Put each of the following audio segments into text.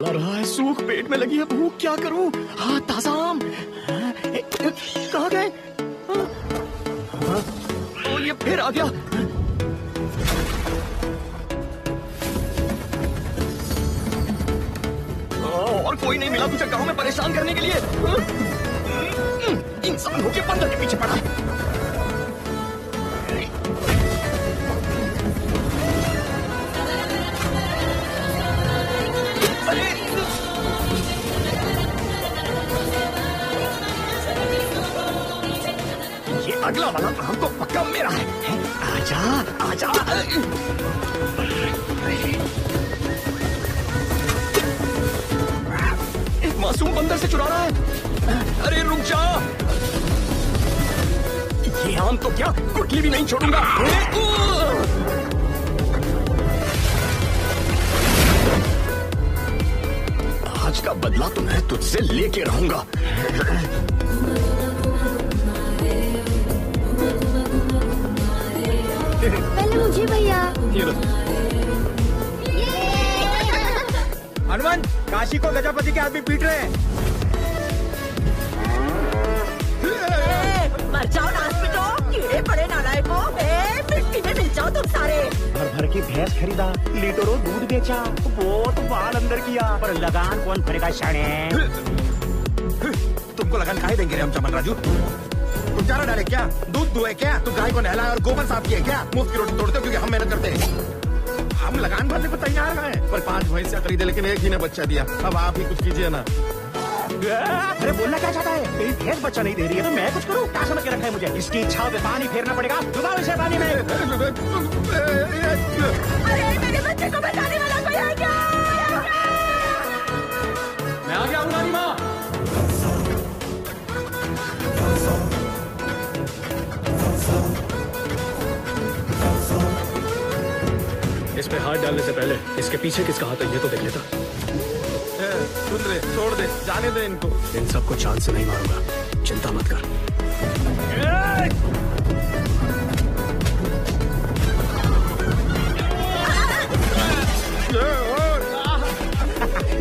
रहा है, सूख पेट में लगी है भूख, क्या करूं? हाँ, ताजा आम। कहाँ गए? ओ, ये फिर आ गया। और कोई नहीं मिला तुझे गांव में परेशान करने के लिए? इंसान होके बंदर के पीछे पड़ा। ये अगला वाला आम तो पक्का मेरा है। आजा आजा। एक मासूम बंदर से चुरा रहा है। अरे रुक जा, ये आम तो क्या गुठली भी नहीं छोड़ूंगा। आज का बदला तो मैं तुझसे लेके रहूंगा। पहले मुझे भैया। हनुमान, काशी को गजापति के आदमी पीट रहे हैं। मर जाओ नाच पिटो, कीड़े पड़े नालायकों, मिट्टी में मिल जाओ तुम सारे। भर भर के भैंस खरीदा, लीटरों दूध बेचा, बहुत बाल अंदर किया, पर लगान कौन भरेगा शाणे? तुमको लगान काहे देंगे रे हम चमन राजू? तुम चारा डाले क्या? दूध दुए क्या? तुम गाय को नहलाए और गोबर साफ किए क्या? मुफ्त की रोटी तोड़ते हो क्योंकि हम मेहनत करते हैं। हम लगान भरने को तैयार हैं, पर 5 भैंसिया खरीदे लेकिन एक ही ने बच्चा दिया। अब आप ही कुछ कीजिए ना। अरे बोलना क्या चाहता है? तेरी भैंस बच्चा नहीं दे रही है तो मैं कुछ करूँ? क्या समझ के रखा है मुझे? इसकी इच्छा पे पानी फेरना पड़ेगा। डुबाओ इसे पानी में। अरे मेरे बच्चे को बचाने वाला कोई है क्या? मैं आ गया हूँ नानी माँ। इस पे हाथ डालने से पहले इसके पीछे किसका हाथ है ये तो देख लेता। सुन रहे, छोड़ दे, जाने दे इनको। इन सबको चांद से नहीं मारूंगा, चिंता मत कर।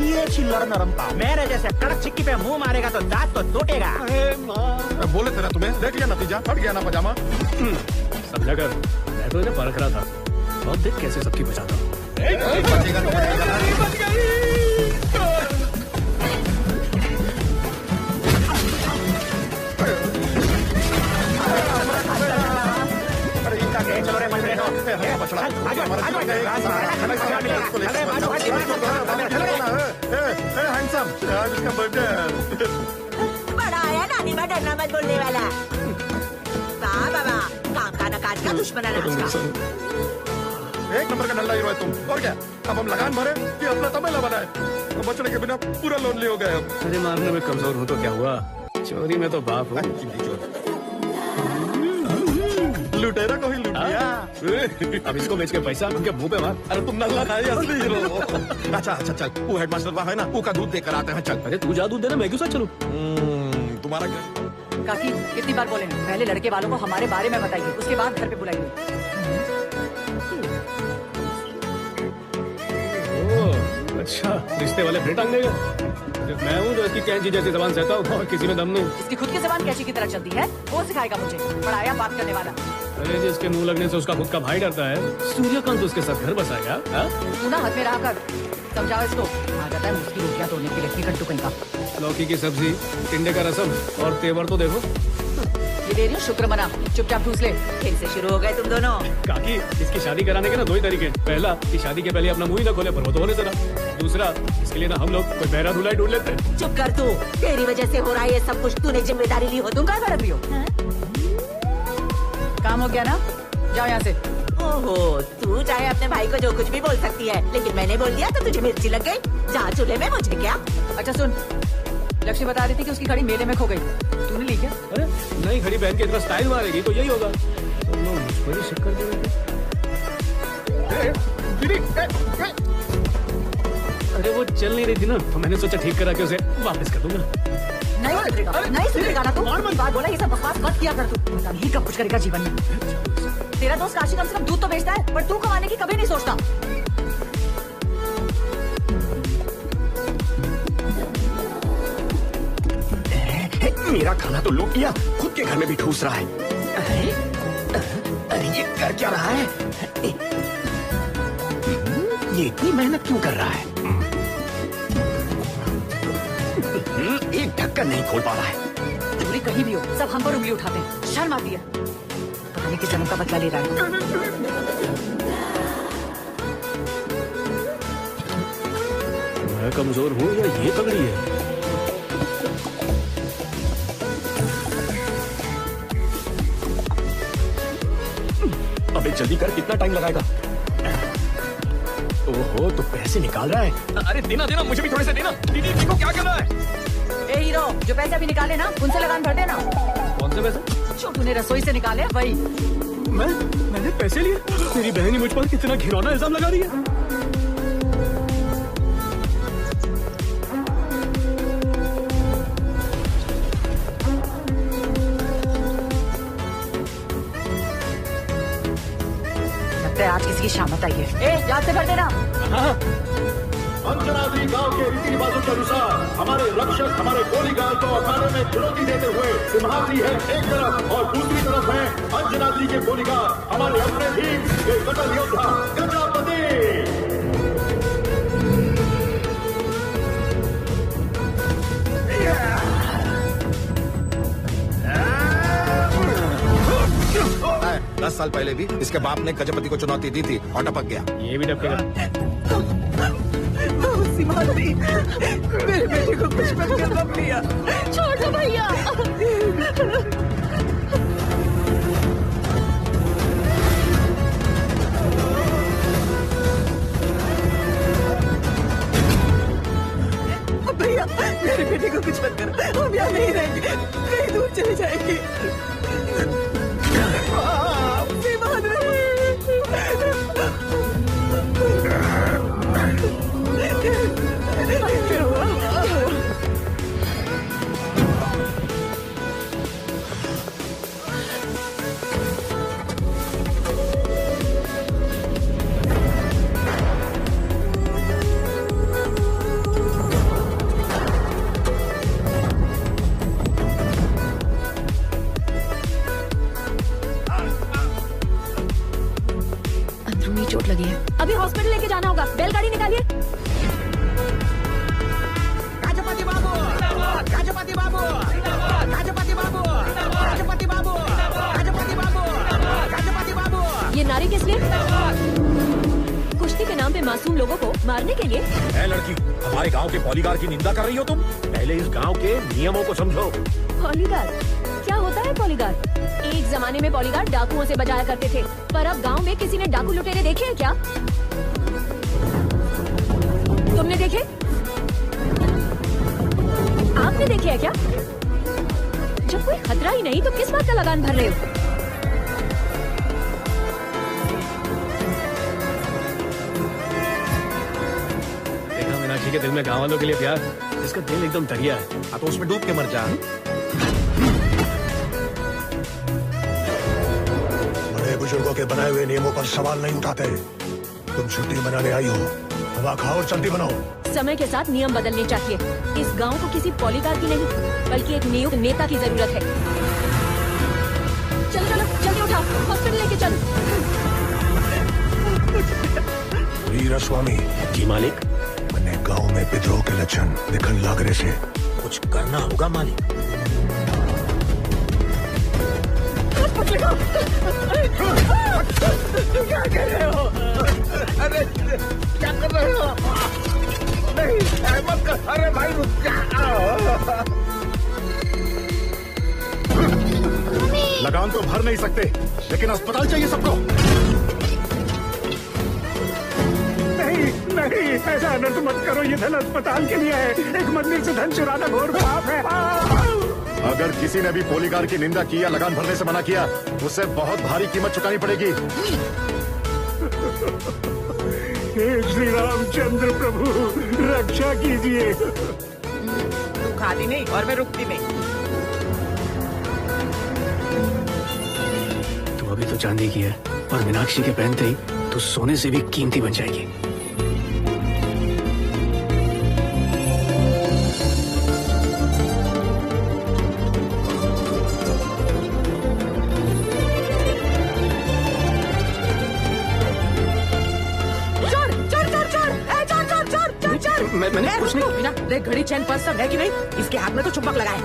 ये चिल्लर नरमता मेरे जैसे कड़क चिक्की पे मुंह मारेगा तो दांत तो टूटेगा। बोले थे ना तुम्हें, देख लिया नतीजा, फट गया ना पजामा। समझा कर, मैं तो इन्हें परख रहा था। और देख कैसे सबकी बचाता हूँ। बचेगा तो बचेगा। चलो रे मछली हैंडसम, आज उसका बर्थडे है। बड़ा आया नानी माँ, डरना मत बोलने वाला। वाह बाबा, काम का नकाज का दुश्मन का। एक नंबर का नल्ला हीरो है तुम। और क्या, अब हम लगान भरे कि अपना तबेला बनाए? तो बचने के बिना पूरा लोनली हो गए हम। अरे मारने में कमजोर हूँ तो क्या हुआ, चोरी में तो बाप हूँ। लुटेरा को ही लूट लिया। अब इसको बेच के पैसा उनके मुंह पे मार। अरे तुम नल्ला खाए असली हीरो। अच्छा अच्छा चल, वो हेडमास्टर वहाँ है ना, वो का दूध देकर आते हैं। चल। अरे तू जा दूध देना, मैं क्यों साथ चलूं? तुम्हारा क्या? काकी कितनी बार बोले हैं, पहले लड़के वालों को हमारे बारे में बताइए, उसके बाद घर पे बुलाइए। ओह अच्छा, रिश्ते वाले फिर टांग देगा। मैं हूँ जो इसकी कैंची जैसी जबान सहता हूँ और किसी में दम नहीं। इसकी खुद की जबान कैंची की तरह चलती है, वो सिखाएगा मुझे पढ़ाया बात करने वाला। अरे जिसके मुंह लगने से उसका खुद का भाई डरता है, सूर्यकांत उसके साथ घर बसाएगा। तू ना हाथ में रहा कर, समझाओ इसको। आ जाता है मुझकी रोटियां तोड़ने के लिए कट्टू कहीं का। लौकी की सब्जी, टिंडे का रसम और तेवर तो देखो। ये दे रही हूँ, शुक्र मना, चुपचाप ठूस ले। फिर से शुरू हो गए तुम दोनों। काकी, इसकी शादी कराने के ना 2 ही तरीके। पहला, कि शादी के पहले अपना मुंह ही ना खोले, पर वो तो होने देना। दूसरा, इसके लिए ना हम लोग कोई बहरा धुलाई ढूंढ लेते हैं। चुप कर तू, तेरी वजह से हो रहा है ये सब कुछ, तूने जिम्मेदारी ली हो। तुम क्या कर रही हो? काम हो गया ना, जाओ यहाँ से। ओहो, तू चाहे अपने भाई को जो कुछ भी बोल सकती है, लेकिन मैंने बोल दिया तो तुझे मिर्ची लग गई। जा चूल्हे में, मुझे क्या। अच्छा सुन, लक्ष्मी बता रही थी कि उसकी घड़ी मेले में खो गई, तूने ली क्या? अरे नई घड़ी पहन के इतना स्टाइल मारेगी तो यही होगा। सब लोग मुझ पर ही शक कर देंगे। अरे वो चल नहीं रही थी ना, तो मैंने सोचा ठीक करा के उसे वापस कर दूंगा। नहीं सुधरेगा ना तू। बात बोला, ये सब बकवास मत किया कर तू। पता नहीं कब कुछ करेगा जीवन में। तेरा दोस्त काशी कम से कम दूध तो बेचता है, पर तू कमाने की कभी नहीं सोचता। मेरा खाना तो लूट लिया, खुद के घर में भी ठूस रहा है। अरे ये कर क्या रहा है? ये इतनी मेहनत क्यों कर रहा है? एक ढक्कन नहीं खोल पा रहा है। चोरी कहीं भी हो, सब हम पर उंगली उठाते हैं। शर्म आती है। पता नहीं किस जन्म का बदला ले रहा है। मैं कमजोर हूँ या ये तगड़ी है? अबे जल्दी कर, कितना टाइम लगाएगा? ओहो, तो पैसे निकाल रहा है। अरे देना देना, मुझे भी थोड़े से देना। दीदी देखो क्या कर रहा है। ए हीरो, जो पैसे अभी निकाले ना, उनसे लगान भर देना। कौन से पैसे? छोटू ने रसोई से निकाले वही। मैंने पैसे लिए? मेरी बहन ही मुझ पर कितना घिनौना इल्जाम लगा रही है। लगता है आज किसी की शामत आई है। ए, याद से भर देना। हाँ। अंजनाद्री गांव के रीति रिवाजों के अनुसार हमारे रक्षक हमारे गोलीगार को अखाड़े में चुनौती देते हुए सिंहाद्री है एक तरफ और दूसरी तरफ है अंजनाद्री के गोलीगार हमारे अपने भीम के कटल योद्धा गजरापति। है, 10 साल पहले भी इसके बाप ने गजपति को चुनौती दी थी और टपक गया। ये भी टपकेगा। सिंहाद्री, मेरे बेटे को कुछ मत कर भैया। छोड़ दो भैया। भैया, मेरे बेटे को कुछ मत करो, हम यहाँ नहीं रहेंगे, कहीं दूर चले जाएंगे। चोट लगी है, अभी हॉस्पिटल लेके जाना होगा। बैलगाड़ी निकालिए। गजपति बाबू, गजपति बाबू, गजपति बाबू, गजपति बाबू, गजपति बाबू, गजपति बाबू। ये नारे किस लिए? कुश्ती के नाम पे मासूम लोगों को मारने के लिए? है लड़की, हमारे गांव के पॉलीगार की निंदा कर रही हो तुम? पहले इस गांव के नियमों को समझो। पॉलीगार क्या होता है? पॉलीगार एक जमाने में पॉलीगार डाकुओं से बजाया करते थे, पर अब गांव में किसी ने डाकू लुटेरे देखे हैं क्या? तुमने देखे? आपने देखे है क्या? जब कोई खतरा ही नहीं तो किस बात का लगान भर रहे हो? देखा मीनाक्षी के दिल में गाँव वालों के लिए प्यार, इसका दिल एकदम दरिया है। हाँ तो उसमें डूब के मर जा। बुजुर्गों के बनाए हुए नियमों पर सवाल नहीं उठाते। तुम छुट्टी मनाने आई हो, हवा खाओ और जल्दी बनो। समय के साथ नियम बदलने चाहिए। इस गांव को किसी पॉलीगार की नहीं, बल्कि एक नियुक्त नेता की जरूरत है। चलो चलो जल्दी उठाओ, हॉस्पिटल लेके चलो। वीरास्वामी जी मालिक। मैंने गांव में विद्रोह के लक्षण दिखन लागरे से कुछ करना होगा मालिक। क्या कर रहे हो? अरे क्या कर रहे हो? नहीं मत कर। अरे भाई रुक जा। लगान तो भर नहीं सकते, लेकिन अस्पताल चाहिए सबको। नहीं नहीं, ऐसा अनर्थ मत करो। ये धन अस्पताल के लिए है। एक मंदिर से धन चुराना घोर पाप है। अगर किसी ने भी पॉलीगार की निंदा की या लगान भरने से मना किया, उसे बहुत भारी कीमत चुकानी पड़ेगी। हे श्री रामचंद्र प्रभु, रक्षा कीजिए। तू खाती नहीं और मैं रुकती नहीं। तू अभी तो चांदी की है, और मीनाक्षी के पहनते ही तू सोने से भी कीमती बन जाएगी। मैंने कुछ नहीं। बिना देख घड़ी चैन पर्स सब है कि नहीं, इसके हाथ में तो चुंबक लगा है।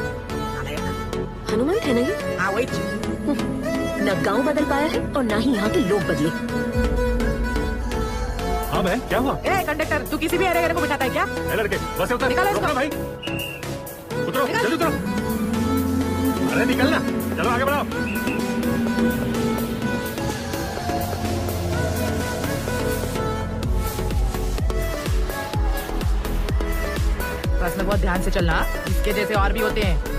हनुमान है ना ये? हाँ वही। न गांव बदल पाया है और ना ही यहाँ के लोग बदले। हाँ बहन, क्या हुआ? ए कंडक्टर, तू किसी भी अरे गरे को बिठाता है क्या? ए लड़के, बस से उतर। निकालो रुकना इसको। भाई, उतरो, जल्दी उतरो। अरे निकलना, चलो आगे बढ़ाओ। बस में बहुत ध्यान से चलना, इसके जैसे और भी होते हैं।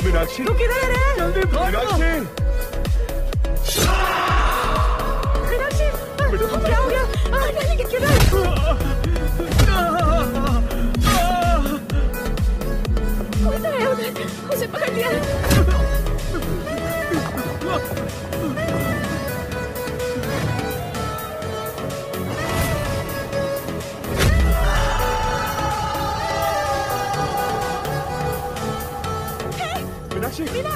मीनाक्षी तू किधर है? जल्दी भागो। मीनाक्षी क्या हो गया? किधर? कोई तो है उधर, उसे पकड़ लिया। मीना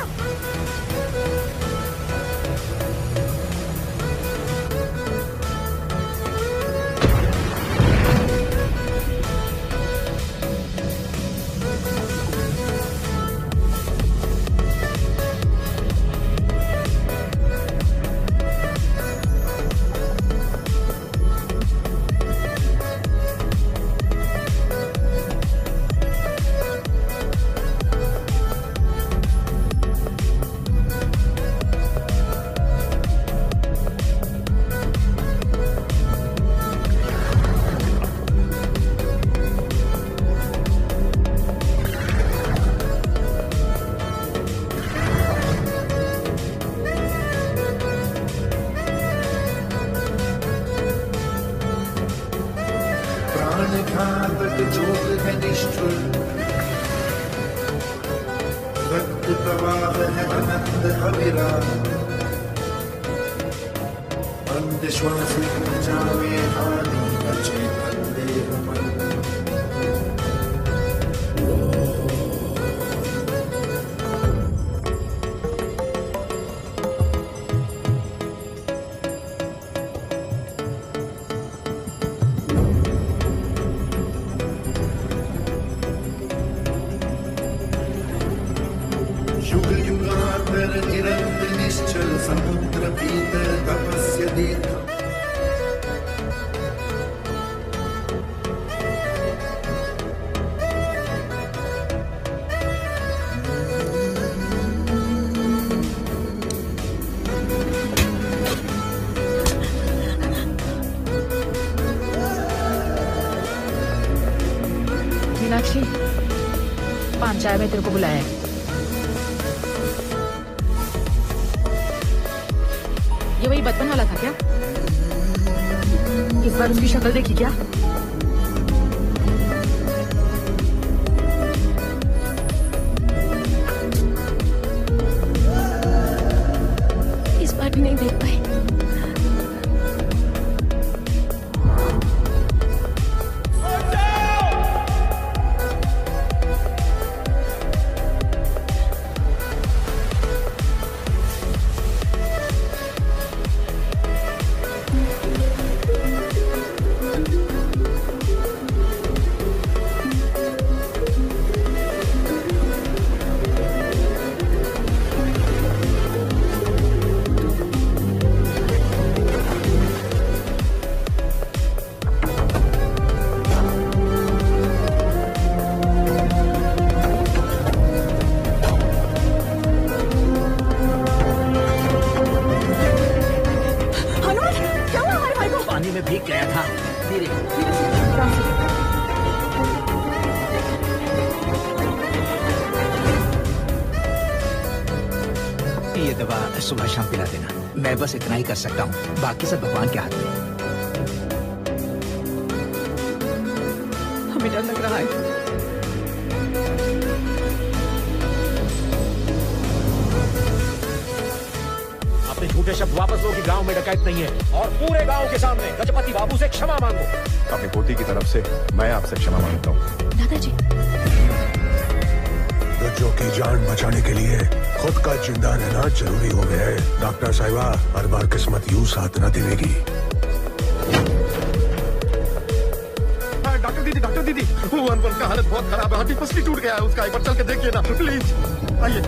घातक जोग है निष्ठुर, रक्त प्रवाह है अनंत अविराम, अंधश्वास जावे हानि बचे देह मन। युग युगांतर निरंतर निश्चल समुद्र भीतर तपस्य दीर्घ। मीनाक्षी, पान चाय में तेरे को बुलाया है। ये वही बचपन वाला था क्या? इस बार उसकी शक्ल देखी क्या? इस बार भी नहीं देख पाई। में भीग गया था। धीरे ये दवा सुबह शाम पिला देना। मैं बस इतना ही कर सकता हूँ, बाकी सब भगवान के हाथ में। हमें डर लग रहा है। झूठे शब्द वापस लो कि गांव में डकैत नहीं है, और पूरे गांव के सामने गजपति बाबू से क्षमा मांगो। अपनी पोती की तरफ से मैं आपसे क्षमा मांगता हूँ। दादाजी, बच्चों की जान बचाने के लिए खुद का जिंदा रहना जरूरी हो गया है। डॉक्टर साहिबा, हर बार किस्मत यूं साथ न देगी। डॉक्टर दीदी, वो अनवर का हालत बहुत खराब है, हड्डी पसली टूट गया है उसका, एक बार चल के देखिए ना प्लीज। आइए।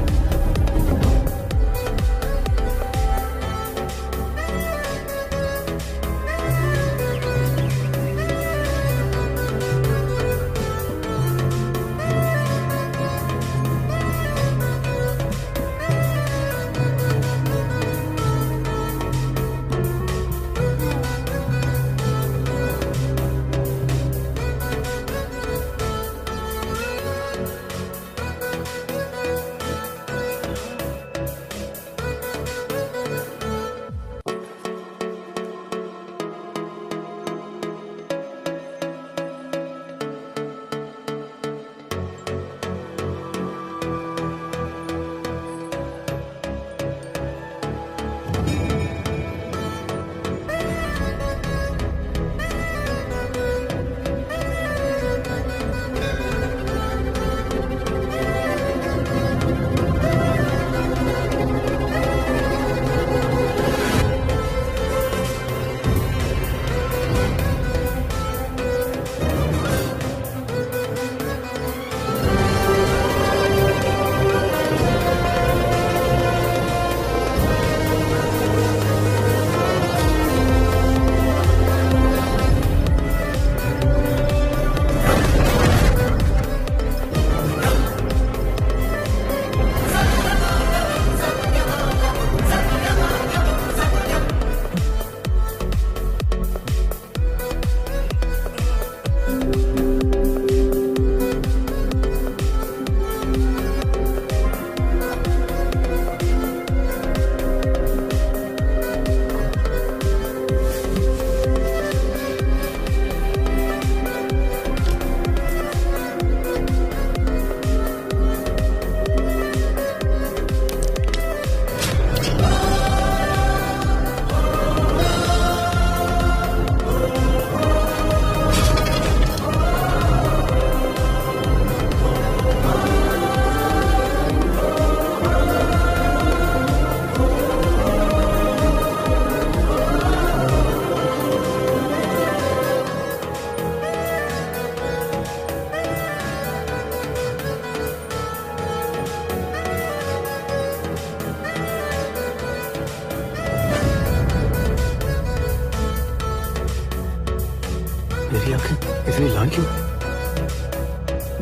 इतनी लाल क्यों?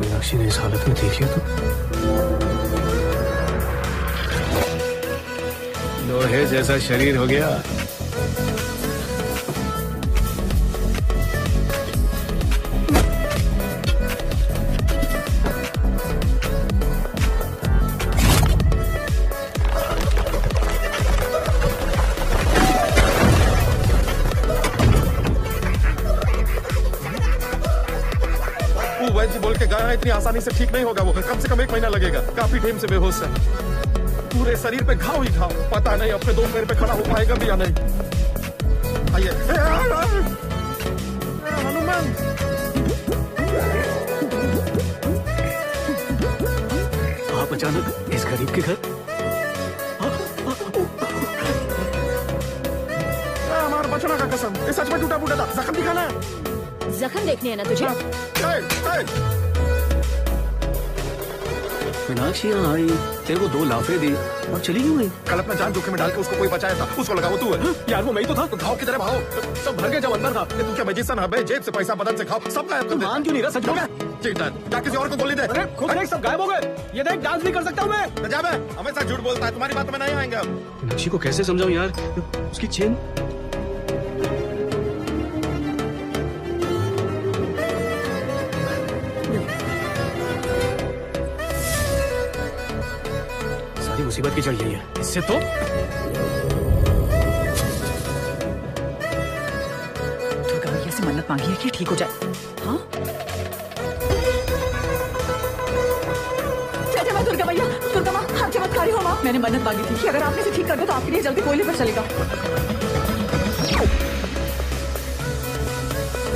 मीनाक्षी ने इस हालत में देख लिया तो लोहे जैसा शरीर हो गया। वैद्य बोल के गया है, इतनी आसानी से ठीक नहीं होगा वो, कम से कम 1 महीना लगेगा। काफी टाइम से बेहोश है, पूरे शरीर पे घाव ही घाव। पता नहीं अपने 2 पैर पे खड़ा हो पाएगा भी या नहीं। आइए हनुमान, आप अचानक इस गरीब के घर? हमारा बचना का कसम, ये सच में टूटा फूटा था। जख्म दिखाना है। जख्म देखने है ना तुझे? मीनाक्षी यहाँ आई, तेरे को 2 लाफे दी और चली क्यों गई? कल अपना जान जोखिम में डाल के उसको कोई बचाया था, उसको लगा वो तू है। यार वो मैं ही तो था। तो घाव की तरह भाओ, सब भर के जब अंदर था। तू क्या मैजिशियन है बे? जेब से पैसा बदन से खाओ, सब गायब कर दे। मान क्यों नहीं रहा? सच में चीटर, क्या किसी और को गोली दे? अरे खुद देख, सब गायब हो गए। ये देख, डांस भी कर सकता हूँ मैं। जा बे, हमेशा झूठ बोलता है, तुम्हारी बात में नहीं आएंगे अब। मीनाक्षी को कैसे समझाऊं यार? उसकी चेन सारी मुसीबत की जड़ यही है। इससे तो दुर्गा मैया से मन्नत मांगी है कि ठीक हो जाए। हाँ मैं दुर्गा मैया, दुर्गा माँ, आप चमत्कारी हो माँ। मैंने मन्नत मांगी थी कि अगर आपने इसे ठीक कर दो तो आपके लिए जल्दी कोयले पर चलेगा।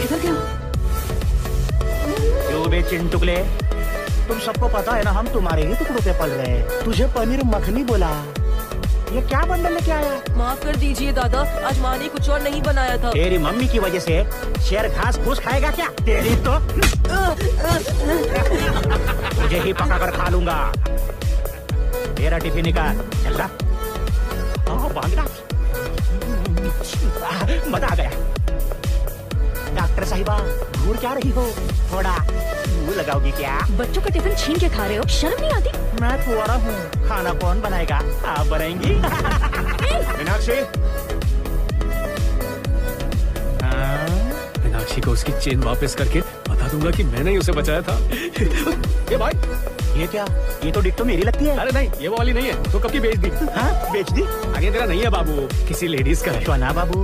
किधर गया? क्यों बे चिंटुकले, तुम सबको पता है ना हम तुम्हारे ही टुकड़ों पे पल रहे हैं। तुझे पनीर मखनी बोला, ये क्या बंडल लेके आया? माफ कर दीजिए दादा, आज माँ ने कुछ और नहीं बनाया था। तेरी मम्मी की वजह से शेर घास फूस खाएगा क्या? तेरी तो तुझे ही पका कर खा लूंगा। तेरा टिफिन निकाल, चल रहा। भागना, मजा आ गया। डॉक्टर साहिबा, घूर क्या रही हो? थोड़ा मुंह लगाओगी क्या? बच्चों का टिफिन छीन के खा रहे हो, शर्म नहीं आती? मैं कुंवारा हूँ, खाना कौन बनाएगा? आप बनाएंगी? मीनाक्षी, मीनाक्षी को उसकी चेन वापस करके बता दूंगा कि मैंने ही उसे बचाया था। ये भाई, ये क्या? ये तो डिक्टो मेरी लगती है। अरे नहीं, ये वो वाली नहीं है, तो कब की बेच दी? हाँ, बेच दी। आगे तेरा नहीं है बाबू, किसी लेडीज का है। सोना बाबू,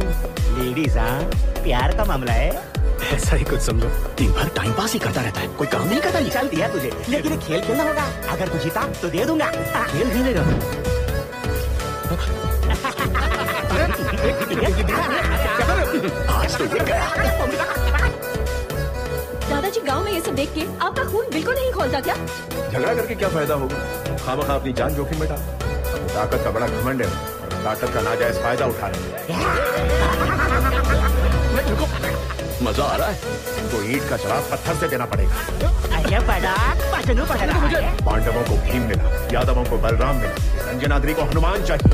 लेडीज हाँ, प्यार का मामला है। ऐसा ही कुछ समझो। दिन भर टाइम पास ही करता रहता है, कोई काम नहीं करता। चल दिया तुझे, लेकिन ये खेल खेलना होगा। अगर तू जीता तो दे दूंगा। खेल खेलेगा? आज तो ये गया। दादाजी, गांव में ये सब देख के आपका खून बिल्कुल नहीं खोलता क्या? झगड़ा करके क्या फायदा होगा? खामखा अपनी जान जोखिम में डाल। ताकत का बड़ा घमंड है और ताकत का नाजायज फायदा उठा रहे हैं। मजा आ रहा है तो ईंट का जवाब पत्थर से देना पड़ेगा। अरे बड़ा पसंद पड़ रहा है। पांडवों को भीम मिला, यादवों को बलराम मिला, अंजनाद्री को हनुमान चाहिए।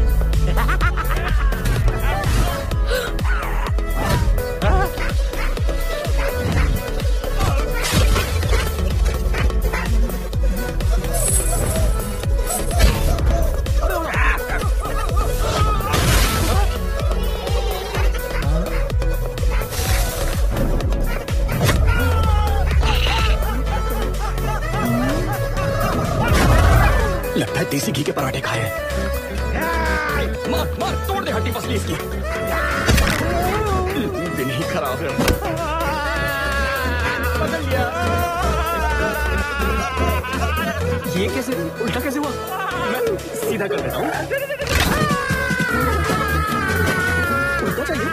लगता है देसी घी के पराठे खाए हैं। मार मार, तोड़ दे हड्डी पसली इसकी। दिन ही खराब है। बदल गया। ये कैसे उल्टा कैसे हुआ? मैं सीधा कर देता हूँ। उल्टा चाहिए।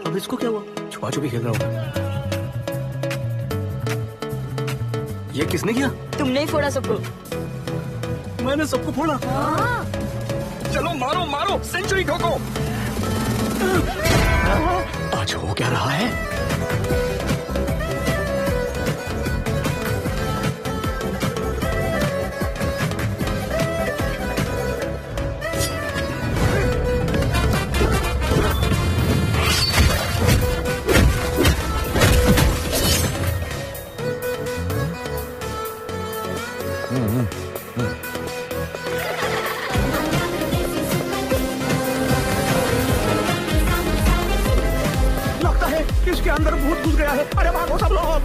अब इसको क्या हुआ? छुपा छुपी खेल रहा होगा। ये किसने किया? तुमने ही फोड़ा सबको। मैंने सबको फोड़ा। चलो मारो मारो, सेंचुरी ठोको। आज हो क्या रहा है? किसके अंदर भूत घुस गया है? अरे भागो सब लोग।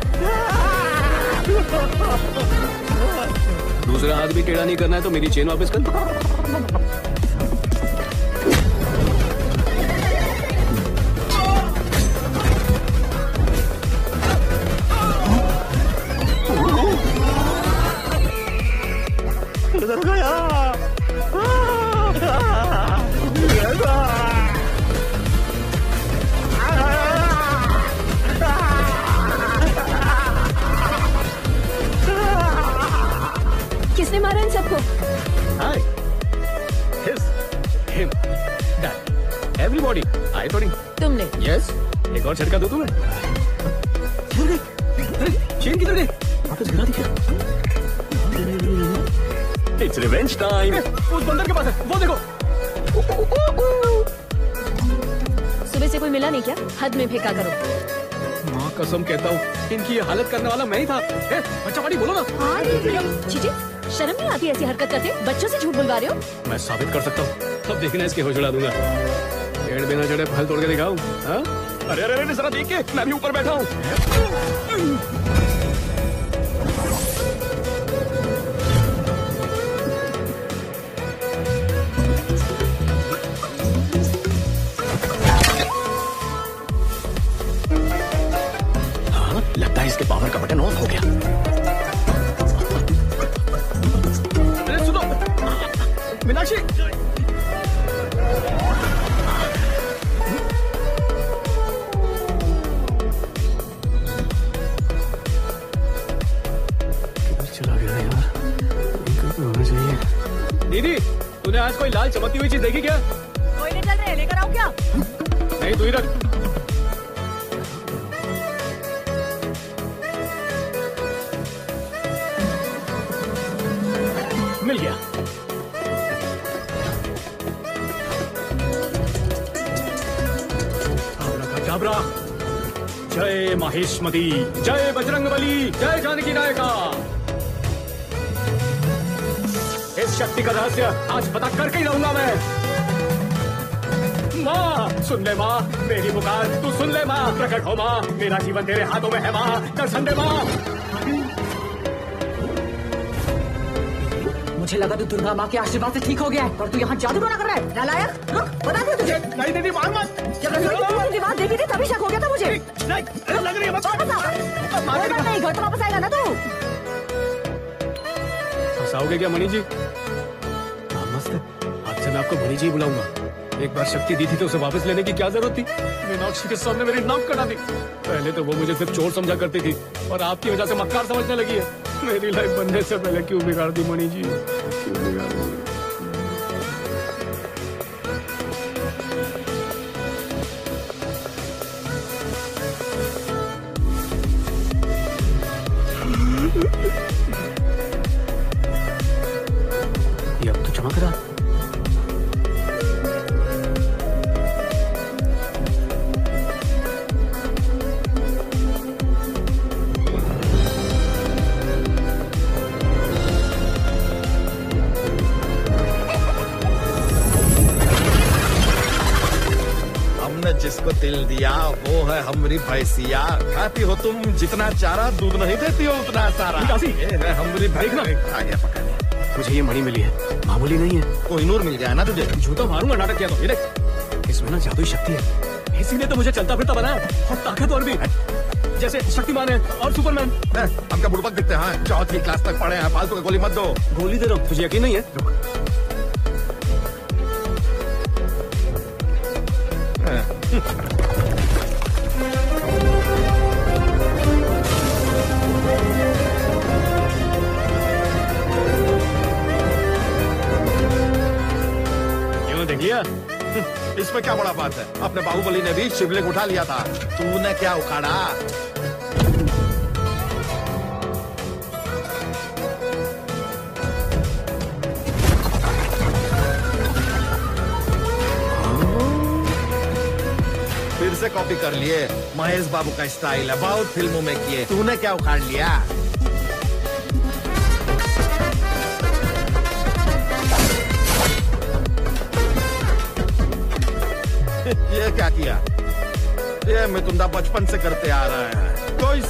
दूसरा हाथ भी टेढ़ा नहीं करना है तो मेरी चेन वापस कर। उधर गया। किसने मारा इन सबको? Hi. His. Him. That. Everybody. I told him. तुमने? Yes. एक और झटका दो तुम्हें। चेन किधर गई? वापस गिरा दी क्या? It's revenge time. उस बंदर के पास है, वो देखो। सुबह से कोई मिला नहीं क्या? हद में फेंका करो। माँ कसम कहता हूँ, इनकी ये हालत करने वाला मैं ही था। बच्चा पार्टी बोलो ना। चीची, शर्म नहीं आती ऐसी हरकत करते? बच्चों से झूठ बुलवा रहे हो? मैं साबित कर सकता हूँ। अब देखना इसके होश उड़ा दूंगा। पेड़ बिना चढ़े फल तोड़ के दिखाऊं? हाँ? अरे अरे अरे जरा देख के, मैं भी ऊपर बैठा हूँ। हाँ, लगता है इसके पावर का बटन ऑफ हो गया। अरे सुनो, मीनाक्षी। चला गया यार, तो होना चाहिए। दीदी, तूने आज कोई लाल चमकती हुई चीज देखी क्या? कोई नहीं चल रहे, लेकर आओ क्या? नहीं, तू ही रख। मिल गया। आब्रा, जय माहेश्मती, जय बजरंगबली, जय जानकी नायका। इस शक्ति का रहस्य आज पता करके ही रहूंगा मैं। माँ सुन ले माँ, मेरी पुकार तू सुन ले माँ, प्रकट हो माँ, मेरा जीवन तेरे हाथों में है माँ, दर्शन दे माँ। मुझे लगा तू दुर्गा माँ के आशीर्वाद से ठीक हो गया है, पर तू यहाँ जादू टोना कर रहा है। नालायक, रुक, बता दो तुझे। नहीं दीदी, मार मत। जब रसोई की तुम्हारी दीवार देखी थी तभी शक हो गया था मुझे। नहीं, लग रही है। वापस आ। कोई बात नहीं, घर तो वापस आएगा ना तू। फंसाओगे क्या मणि जी? मस्त है, आज से मैं आपको मणि जी बुलाऊंगा। एक बार शक्ति दी थी तो उसे वापस लेने की क्या जरूरत थी? मीनाक्षी के सामने मेरी नाक कटा दी। पहले तो वो मुझे सिर्फ चोर समझा करती थी और आपकी वजह से मक्कार समझने लगी है। मेरी लाइफ बनने से पहले क्यों बिगाड़ दी मणि जी, क्यों बिगाड़ दी? ये अब तो चमक रहा। जिसको तिल दिया वो है हमारी भैंसिया। खाती हो तुम जितना चारा, दूध नहीं देती हो उतना सारा। ये है हमारी भैंसिया। आ गया पकड़ लिया। मुझे ये मणि मिली है, मामूली नहीं है। कोहिनूर मिल जाए ना तुझे। झूठा मारूंगा नाटक किया तो। ये देख, इसमें ना जादुई शक्ति है, इसीलिए तो मुझे चलता फिरता बनाया और ताकतवर भी, जैसे शक्तिमान है और सुपरमैन। हम क्या बुड़बक दिखते हैं? चौथी क्लास तक पढ़े हैं, फालतू की गोली मत दो। गोली दे रहा हूँ, तुझे यकीन नहीं है? क्यों, देख लिया? इसमें क्या बड़ा बात है? अपने बाहुबली ने भी शिवलिंग उठा लिया था, तूने क्या उखाड़ा? फिर से कॉपी कर लिए। महेश बाबू का स्टाइल है, बहुत फिल्मों में किए। तूने क्या उखाड़ लिया? ये क्या किया? ये मितुंदा बचपन से करते आ रहा है। कोई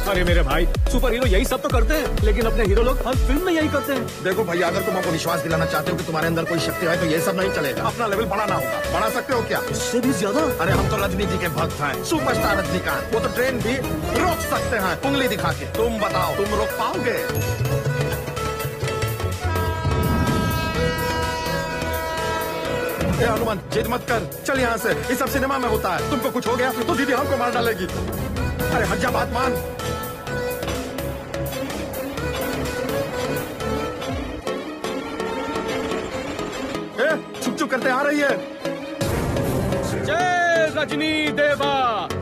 अरे मेरे भाई, सुपर हीरो यही सब तो करते हैं, लेकिन अपने हीरो लोग हर फिल्म में यही करते हैं। देखो भैया, अगर तुम हमको विश्वास दिलाना चाहते हो कि तुम्हारे अंदर कोई शक्ति है तो ये सब नहीं चलेगा। अपना लेवल बढ़ाना होगा। बढ़ा सकते हो क्या? इससे भी ज्यादा? अरे हम तो रजनी जी के भक्त हैं, सुपरस्टार रजनीकांत। वो तो ट्रेन भी रोक सकते हैं उंगली दिखा के। तुम बताओ, तुम रोक पाओगे? हनुमान, जिद मत कर, चल यहाँ से। ये सब सिनेमा में होता है। तुमको कुछ हो गया तो दीदी हमको मार डालेगी। अरे हट जा, बात मान। छुप छुप करते आ रही है। जय रजनी देवा,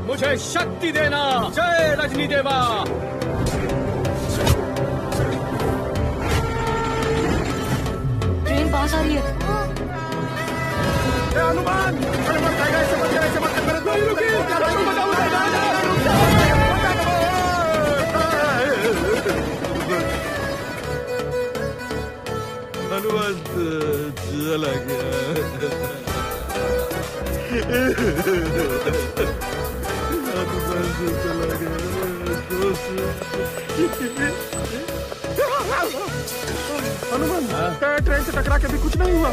मुझे शक्ति देना। जय रजनी देवा। ट्रेन पास आ रही है। हनुमान, अरे मत जाएगा, ऐसे मत कर, ऐसे मत कर। हनुमान चला गया। हनुमान, ट्रेन से टकरा के भी कुछ नहीं हुआ।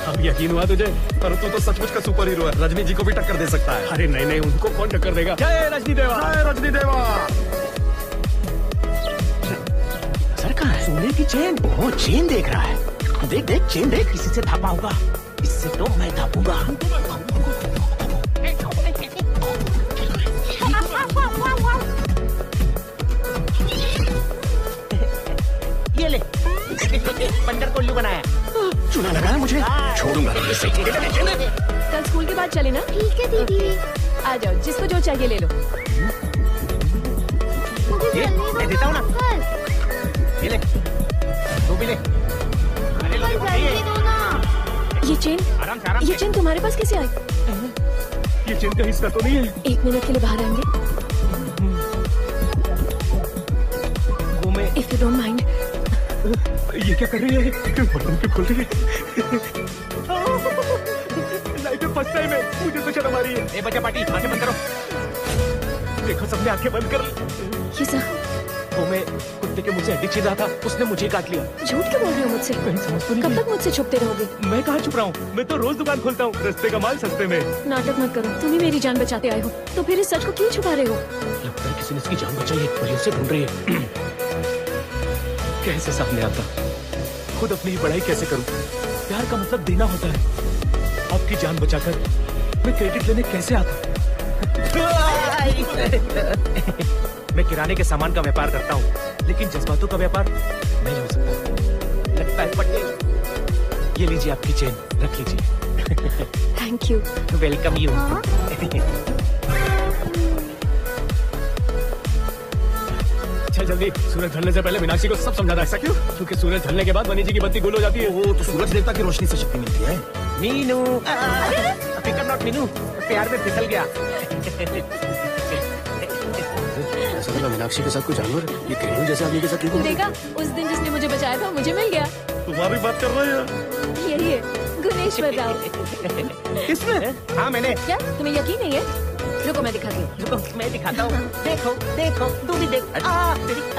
अब यकीन हुआ तुझे? पर तू तो सचमुच का सुपर हीरो है। रजनी जी को भी टक्कर दे सकता है। अरे नहीं नहीं, उनको कौन टक्कर देगा? जय रजनी देवा। जय रजनी देवा। सर कहाँ है? सोने की चेन। वो चेन देख रहा है। देख देख, चेन देख, किसी से थापा होगा। इससे तो मैं थापूंगा। ये ले, बंदर कोल्लू बनाया। चूना लगा है मुझे, छोड़ूंगा इसे। कल स्कूल के बाद चले ना? ठीक है दीदी। आ जाओ, जिसको जो चाहिए ले लो। ये मैं देता हूँ ना। ये ले, तू भी ले। अरे लो, ये चेन, आराम से, आराम ये से। चेन तुम्हारे पास कैसे आई? ये चेन का हिस्सा तो नहीं है? 1 मिनट के लिए बाहर आएंगे? वो मैं इफ यू डोंट माइंड। ये क्या कर रही है? बटन क्यों खोल रही है? लाइफ में फर्स्ट टाइम है, मुझे तो शर्म आ रही है। ए बच्चा पार्टी, आंखें बंद करो। देखो, सबने आंखें बंद कर। ये सर, वो मैं कुत्ते के मुंह से हड्डी छीन रहा था, उसने मुझे काट लिया। झूठ क्यों बोल रहे हो मुझसे? कब तक मुझसे छुपते रहोगे? मैं कहाँ छुप रहा हूँ? मैं तो रोज दुकान खोलता हूँ, रस्ते का माल सस्ते में। नाटक मत करो, तुम ही मेरी जान बचाते आए हो, तो फिर इस सच को क्यों छुपा रहे हो? लगता है किसी ने इसकी जान बचाई है और ये उसे ढूंढ रही है। कैसे सामने आता? खुद अपनी ही पढ़ाई कैसे करूं? प्यार का मतलब देना होता है। आपकी जान बचाकर मैं क्रेडिट लेने कैसे आता? मैं किराने के सामान का व्यापार करता हूँ, लेकिन जज्बातों का व्यापार नहीं हो सकता। लगता है पट्टे। ये लीजिए आपकी चेन, रख लीजिए। Thank you. Welcome you. चल जल्दी, सूरज ढलने से पहले मीनाक्षी को सब समझाना। ऐसा क्यों? क्योंकि सूरज ढलने के बाद मनी जी की बत्ती गुल हो जाती है। वो तो सूरज देवता की रोशनी से शक्ति मिलती है। मीनू, फिकर नॉट मीनू, प्यार में फिसल गया। मीनाक्षी के साथ कोई जानवर, ये क्रेनू जैसे आदमी के साथ क्यों? देखा, उस दिन जिसने मुझे बचाया था मुझे मिल गया। तुम्हारी बात कर रहे हैं? यही है, गुनेश्वर राव। इसमें? हाँ मैंने। क्या तुम्हें यकीन नहीं है? रुको मैं दिखाती हूँ। रुको मैं दिखाता हूँ। देखो देखो, तू भी देख।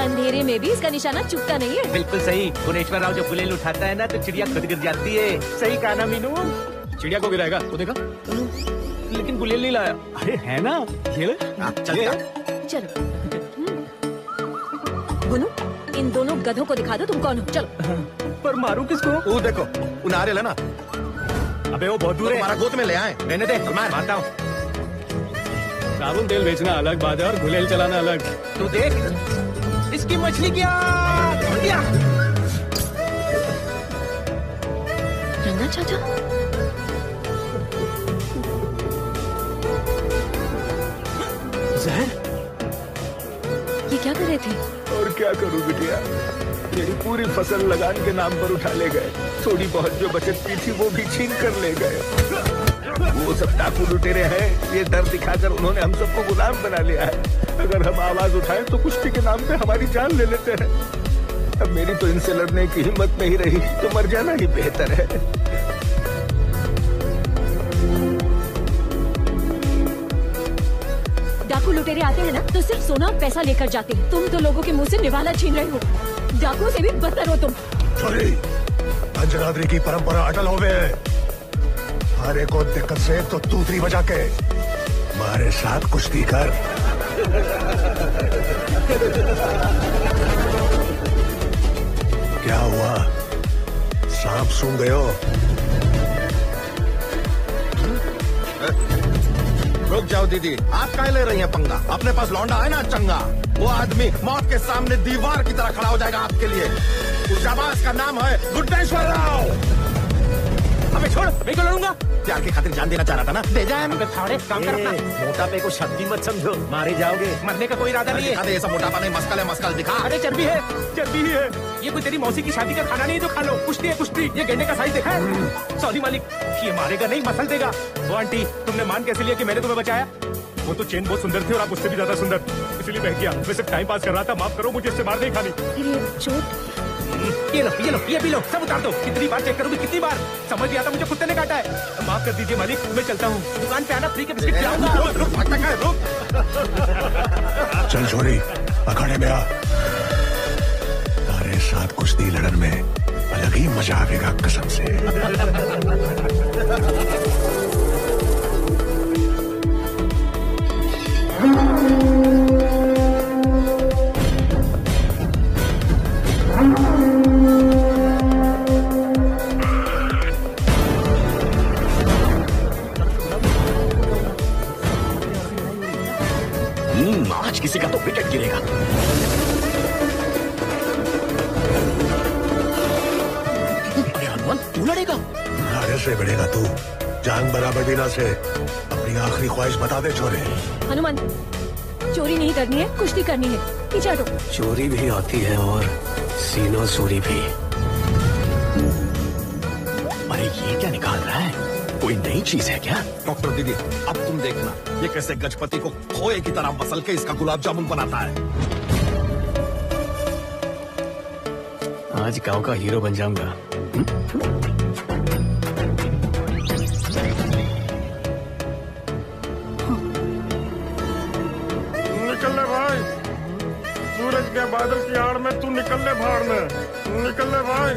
अंधेरे में भी इसका निशाना चुकता नहीं है। बिल्कुल सही। गुनेश्वर राव जब गुलेल उठाता है ना तो चिड़िया खुद गिर जाती है। सही कहा ना मीनू? चिड़िया को गिराएगा, वो देखा? लेकिन गुलेल नहीं लाया। अरे है ना, ये ले। चलो गुनू, इन दोनों गधों को दिखा दो तुम कौन हो। चलो। पर मारू किसको? वो देखो, वो नारियल है ना। अबे वो बहुत दूर है। हमारा गोद में ले आए। रहने दे, मारता हूँ। साबुन तेल बेचना अलग बात है और गुलेल चलाना अलग। तू देख, इसकी मछली क्या रंगा चाचा, जहर। ये क्या कर रहे थे? और क्या करूं बिटिया, मेरी पूरी फसल लगान के नाम पर उठा ले गए। थोड़ी बहुत जो बचत की थी वो भी छीन कर ले गए। वो सब डाकू लुटेरे हैं। ये डर दिखाकर उन्होंने हम सबको गुलाम बना लिया है। अगर हम आवाज उठाएं तो कुश्ती के नाम पे हमारी जान ले लेते हैं। अब मेरी तो इनसे लड़ने की हिम्मत नहीं रही, तो मर जाना ही बेहतर है। डाकू लुटेरे आते हैं ना तो सिर्फ सोना और पैसा लेकर जाते हैं। तुम तो लोगों के मुंह से निवाला छीन रहे हो। डाकुओं से भी बदतर हो तुम। सॉरी, अंजनाद्री की परंपरा अटल हो गए। हारे को दिक्कत से तो तूतरी बजा के हमारे साथ कुश्ती कर। क्या हुआ, सांप सूंघ गए हो? रुक जाओ दीदी, आप काहे ले रही हैं पंगा? अपने पास लौंडा है ना चंगा, वो आदमी मौत के सामने दीवार की तरह खड़ा हो जाएगा आपके लिए। उस जाबाज का नाम है गुड्डेश्वर राव। अबे छोड़, मैं क्यों लड़ूंगा? प्यार की खातिर जान देना चाह रहा था ना, दे जाए। थाड़े काम कर अपना। मोटापे को शक्ति मत समझो, मारे जाओगे। मरने का कोई इरादा नहीं है। दिखा दे, ये सब मोटापा नहीं, मस्कल है, मस्कल दिखा। अरे चर्बी है, चर्बी ही है। ये कोई तेरी मौसी की शादी का खाना नहीं है जो खा लो। कुश्ती है कुश्ती। ये गेंडे का साइज देखा है? सॉरी मालिक, ये मारेगा नहीं, मसल देगा। वो आंटी, तुमने मान कैसे लिया कि मैंने तुम्हें बचाया? वो तो चेन बहुत सुंदर थी और आप उससे भी ज्यादा सुंदर, इसलिए बह गया। मैं सिर्फ टाइम पास कर रहा था, माफ करो, मुझे इससे मार नहीं खानी। चोट। ये लो, ये लो, ये भी लो, सब उतार दो। कितनी बार चेक करूंगी, कितनी बार? समझ नहीं आता मुझे कुत्ते ने काटा है। माफ कर दीजिए मालिक, मैं चलता हूँ। दुकान पे आना, फ्री के बिस्किट खिलाऊंगा। रुक। चल छोरी, अखाड़े में आ। तारे साथ कुश्ती लड़न में अलग ही मजा आएगा कसम से। आज किसी का तो विकेट गिरेगा। अरे हनुमान, तू लड़ेगा? नारे से बढ़ेगा तू, जान बराबर बिना से। अपनी आखिरी ख्वाहिश बता दे छोरे। हनुमान, चोरी नहीं करनी है, कुश्ती करनी है। पीछे हटो। चोरी भी आती है और सीना चोरी भी। अरे ये क्या निकाल रहा है? कोई नई चीज है क्या? डॉक्टर दीदी, अब तुम देखना ये कैसे गजपति को खोए की तरह मसल के इसका गुलाब जामुन बनाता है। आज गांव का हीरो बन जाऊंगा। निकल ले भाई, सूरज के बादल की आड़ में तू निकल ले भाड़ में। निकल ले भाई।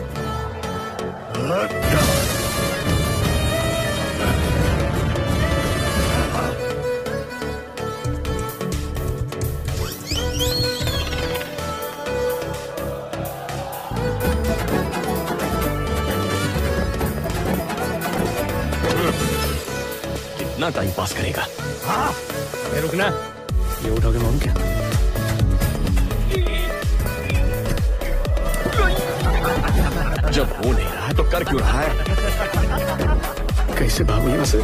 कितना टाइम पास करेगा? हाँ, रुकना। ये उठोगे मोम क्या? जब हो नहीं रहा है तो कर क्यों रहा है? कैसे भागू यहाँ से?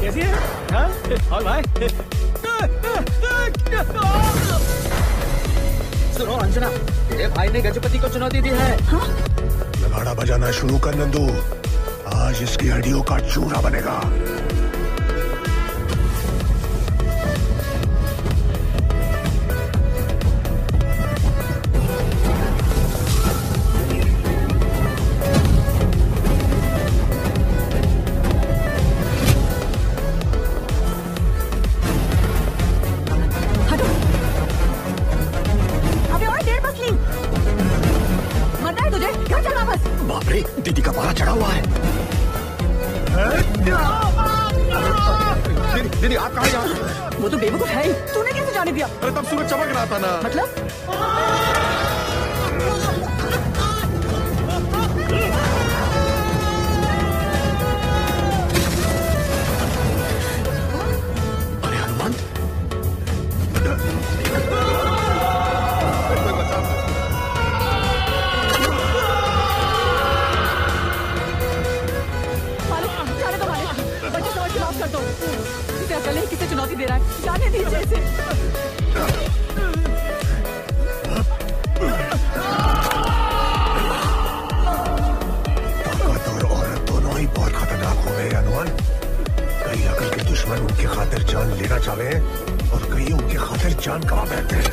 कैसी है? हाँ? और भाई? सुनो अंजना, तेरे भाई ने गजपति को चुनौती दी है। हाँ? नगाड़ा बजाना शुरू कर नंदू, आज इसकी हड्डियों का चूरा बनेगा। दीदी का पारा चढ़ा हुआ है। दीदी आप कहाँ जा? वो तो बेवकूफ है ही, तूने कैसे जाने दिया? अरे तब सूरज चमक रहा था ना। मतलब? अरे हनुमान, अकेले ही किसे चुनौती दे रहा है? जाने दीजिए इसे। ताकत और औरत दोनों दुश्मन उनकी खातिर जान लेना चाहे और कई उनकी खातिर जान गंवा बैठते हैं।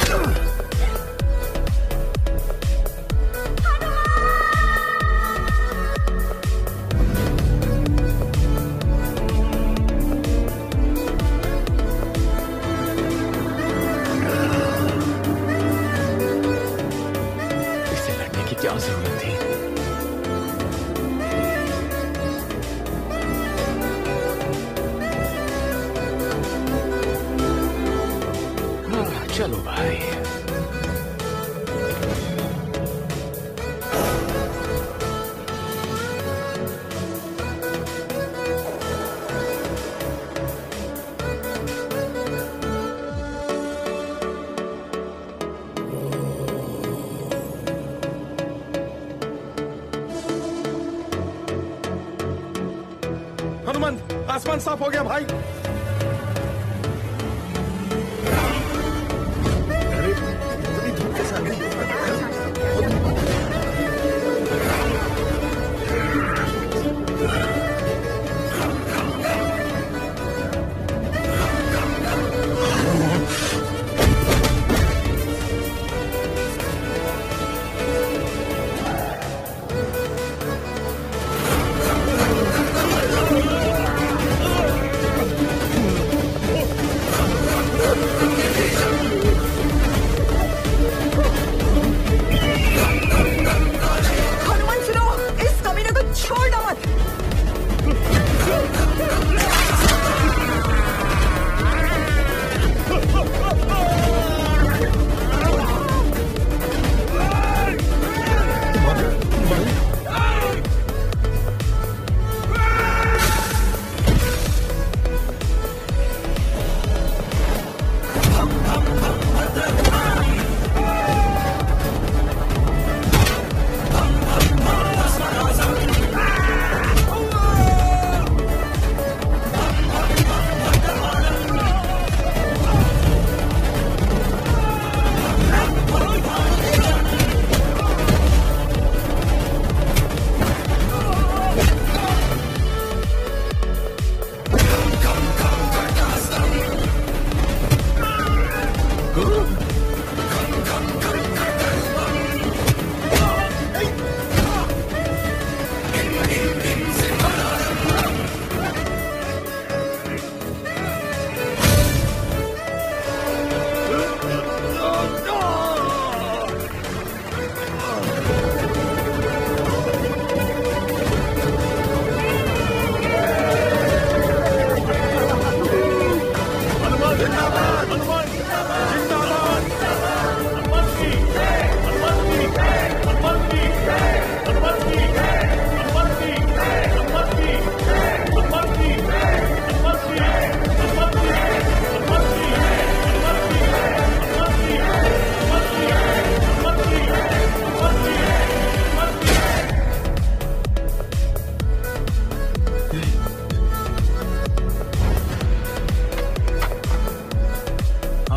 इससे लड़ने की क्या जरूरत थी? चलो भाई। हनुमंत, आसमान साफ हो गया भाई।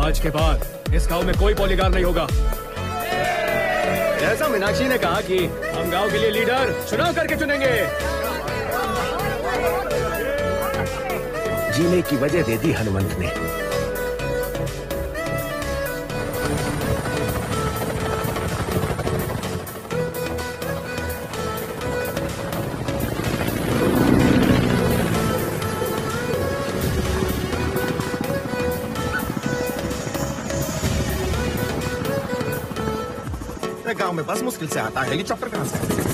आज के बाद इस गांव में कोई पॉलीगार नहीं होगा। जैसा मीनाक्षी ने कहा कि हम गांव के लिए लीडर चुनाव करके चुनेंगे। जीने की वजह दे दी हनुमंत ने। गांव में बस मुश्किल से आता है, हेलीकॉप्टर कहां से?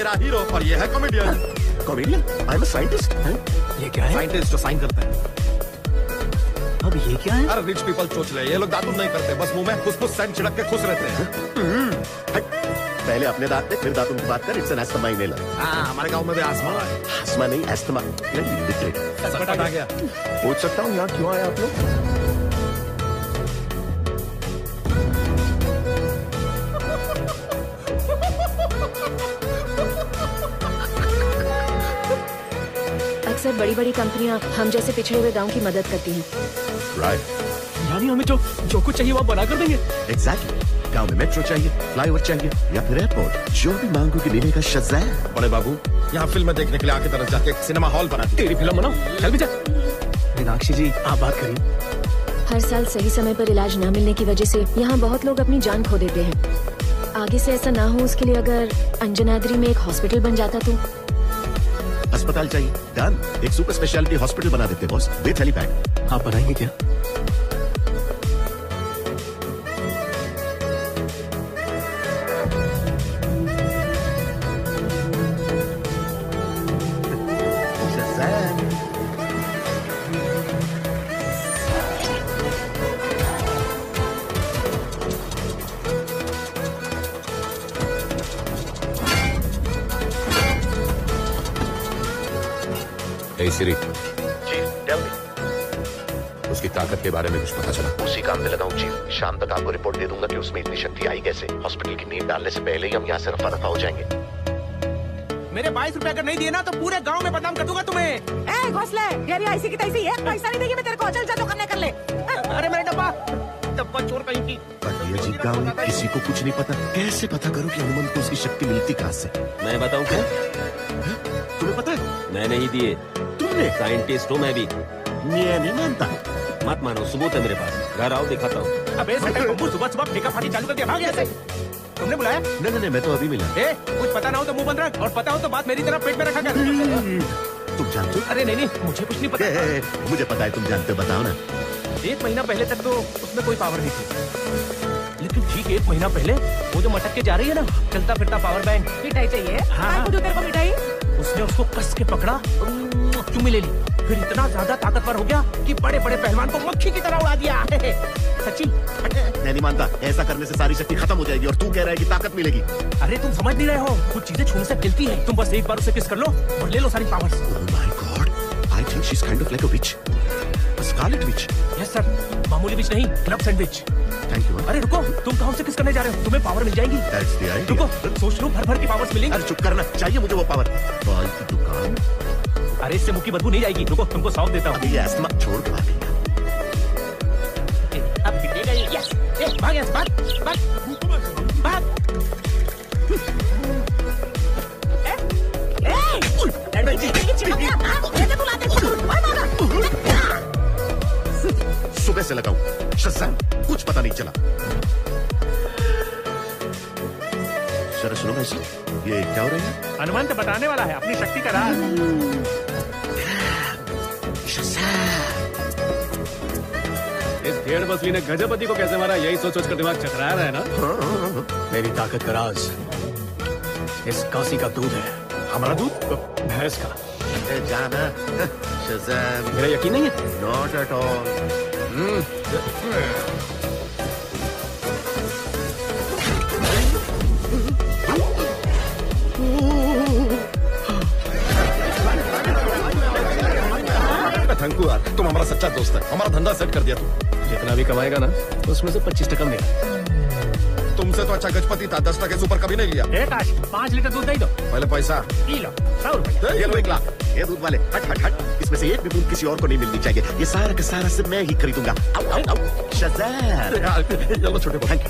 मेरा हीरो और ये है comedian. Comedian? I am a scientist. ये क्या है? साइंटिस्ट जो साइन करता है। अब ये क्या है? अरे रिच पीपल सोच ले, ये लोग दातुन नहीं करते, बस मुंह में फुस सेंट छिड़क के खुश रहते हैं। पहले अपने दांत देख, फिर दांतों की बात कर। It's an asthma inhaler. हाँ, हमारे गांव में भी आसमा है। आसमा नहीं, एस्थमा। संकट आ गया। पूछ सकता हूँ यहाँ क्यों आए आप लोग? अक्सर बड़ी बड़ी कंपनियां हम जैसे पिछड़े हुए गांव की मदद करती हैं। राइट। यानी हमें जो कुछ चाहिए वो आप बना कर देंगे? एग्जैक्टली। गांव में मेट्रो चाहिए, फ्लाईओवर चाहिए या फिर एयरपोर्ट, जो भी मांगोगे मिलेगा। शज़ैम। बड़े बाबू, यहाँ फिल्म देखने के लिए आके तरस जाके सिनेमा हॉल बना। तेरी फिल्म बनाओ, चल भी जा। मीनाक्षी जी, आप बात करिए। हर साल सही समय पर इलाज न मिलने की वजह से यहाँ बहुत लोग अपनी जान खो देते हैं। आगे से ऐसा ना हो उसके लिए अगर अंजनाद्री में एक हॉस्पिटल बन जाता तो। अस्पताल चाहिए, डन। एक सुपर स्पेशलिटी हॉस्पिटल बना देते बॉस, विद हेलीपैड। आप बनाएंगे क्या? सिरी जी, टेल मी। उसकी ताकत के बारे में कुछ पता चला? उसी काम में लगा हूँ चीफ। शाम तक आपको रिपोर्ट दे दूंगा कि उसमें इतनी शक्ति आई कैसे। हॉस्पिटल की नींव डालने से पहले ही हम यहाँ से रफा दफा हो जाएंगे। मेरे 22 रुपए अगर नहीं दिए ना तो पूरे गांव में बदनाम कर दूंगा तुम्हें। ए घोसले, तेरी ऐसी की तैसी एक पैसा नहीं देगी मैं तेरे को। चल जा, जो करने कर ले। अरे मेरा डब्बा चोर कहीं की। जी, गाँव में किसी को कुछ नहीं पता। कैसे पता करूँ कि हनुमान को उसकी शक्ति मिलती कहाँ से? मैं बताऊँ क्या? तुम्हें पता है? मैं नहीं दिए। तुमने? साइंटिस्ट हूँ मैं भी। मैं नहीं मानता। मत मानो, सबूत है मेरे पास। घर आओ, दिखाता हूँ। अबे सुबह फेंका फाटी चालू कर दिया, भाग यहाँ से। तुमने बुलाया? नहीं, मैं तो अभी मिला। कुछ पता ना हो तो मुंह बंद रख, और पता हो तो बात मेरी तरफ पेट में रखा कर। तुम जानते हो? अरे नहीं, मुझे कुछ नहीं पता। मुझे पता है तुम जानते हो, बताओ ना। 1 महीना पहले तक तो उसमें कोई पावर नहीं थी, लेकिन ठीक 1 महीना पहले वो जो मटक के जा रही है ना, चलता फिरता पावर बैंक। मिठाई चाहिए? हाँ, तेरे को मिठाई। उसने उसको कस के पकड़ा, चुम्मी ले ली, फिर इतना ज्यादा ताकतवर हो गया कि बड़े बड़े पहलवान को मक्खी की तरह उड़ा दिया। सच्ची? मैं नहीं मानता। ऐसा करने से सारी शक्ति खत्म हो जाएगी और तू कह रहा है कि ताकत मिलेगी। अरे तुम समझ नहीं रहे हो, कुछ चीजें छूने से गिलती है। तुम बस एक बार उसे किस कर लो और ले लो सारी powers. Oh my God, I think she's kind of like a witch, a scarlet witch. Yes sir, मामूली विच नहीं, क्लब सैंडविच। Thank you. अरे रुको, तुम कहाँ से किस करने जा रहे हो? तुम्हें पावर मिल जाएगी। That's the idea. रुको, सोच लो, भर भर की पावर्स मिलेंगी। अरे चुप करना, चाहिए मुझे वो पावर। बाल की दुकान। अरे इससे मुंह की बदबू नहीं जाएगी। रुको, तुमको सौंप देता हूँ। ये अस्थमा छोड़ के भाग। अब पिटेगा ये। यस, भाग यहाँ से, भाग। सुबह से लगाऊं, शज़ैम, कुछ पता नहीं चला। जरा सुनो भाई साहब, ये क्या हो रहा है? हनुमान तो बताने वाला है अपनी शक्ति का राज। इस भेड़ बसली ने गजपति को कैसे मारा, यही सोच कर दिमाग चकरा रहा है ना? मेरी ताकत का राज इस काशी का दूध है। हमारा दूध? भैंस का। जाना शज़ैम, मेरा यकीन नहीं है? Not at all. थैंक यार, तुम हमारा सच्चा दोस्त है। हमारा धंधा सेट कर दिया तुम। जितना भी कमाएगा ना, उसमें से 25% मेरा। तुमसे तो अच्छा गजपति था, 10 टके ऊपर कभी नहीं लिया। 5 लीटर दूध नहीं दो। पहले पैसा। लो, 100 रुपए। ये लो 1 लाख। ये दूध वाले, हट हट हट। इसमें से एक भी बूंद किसी और को नहीं मिलनी चाहिए। ये सारा का सारा सिर्फ मैं ही खरीदूंगा। आओ आओ आओ। शज़ैम, चलो छोटे को। Thank you.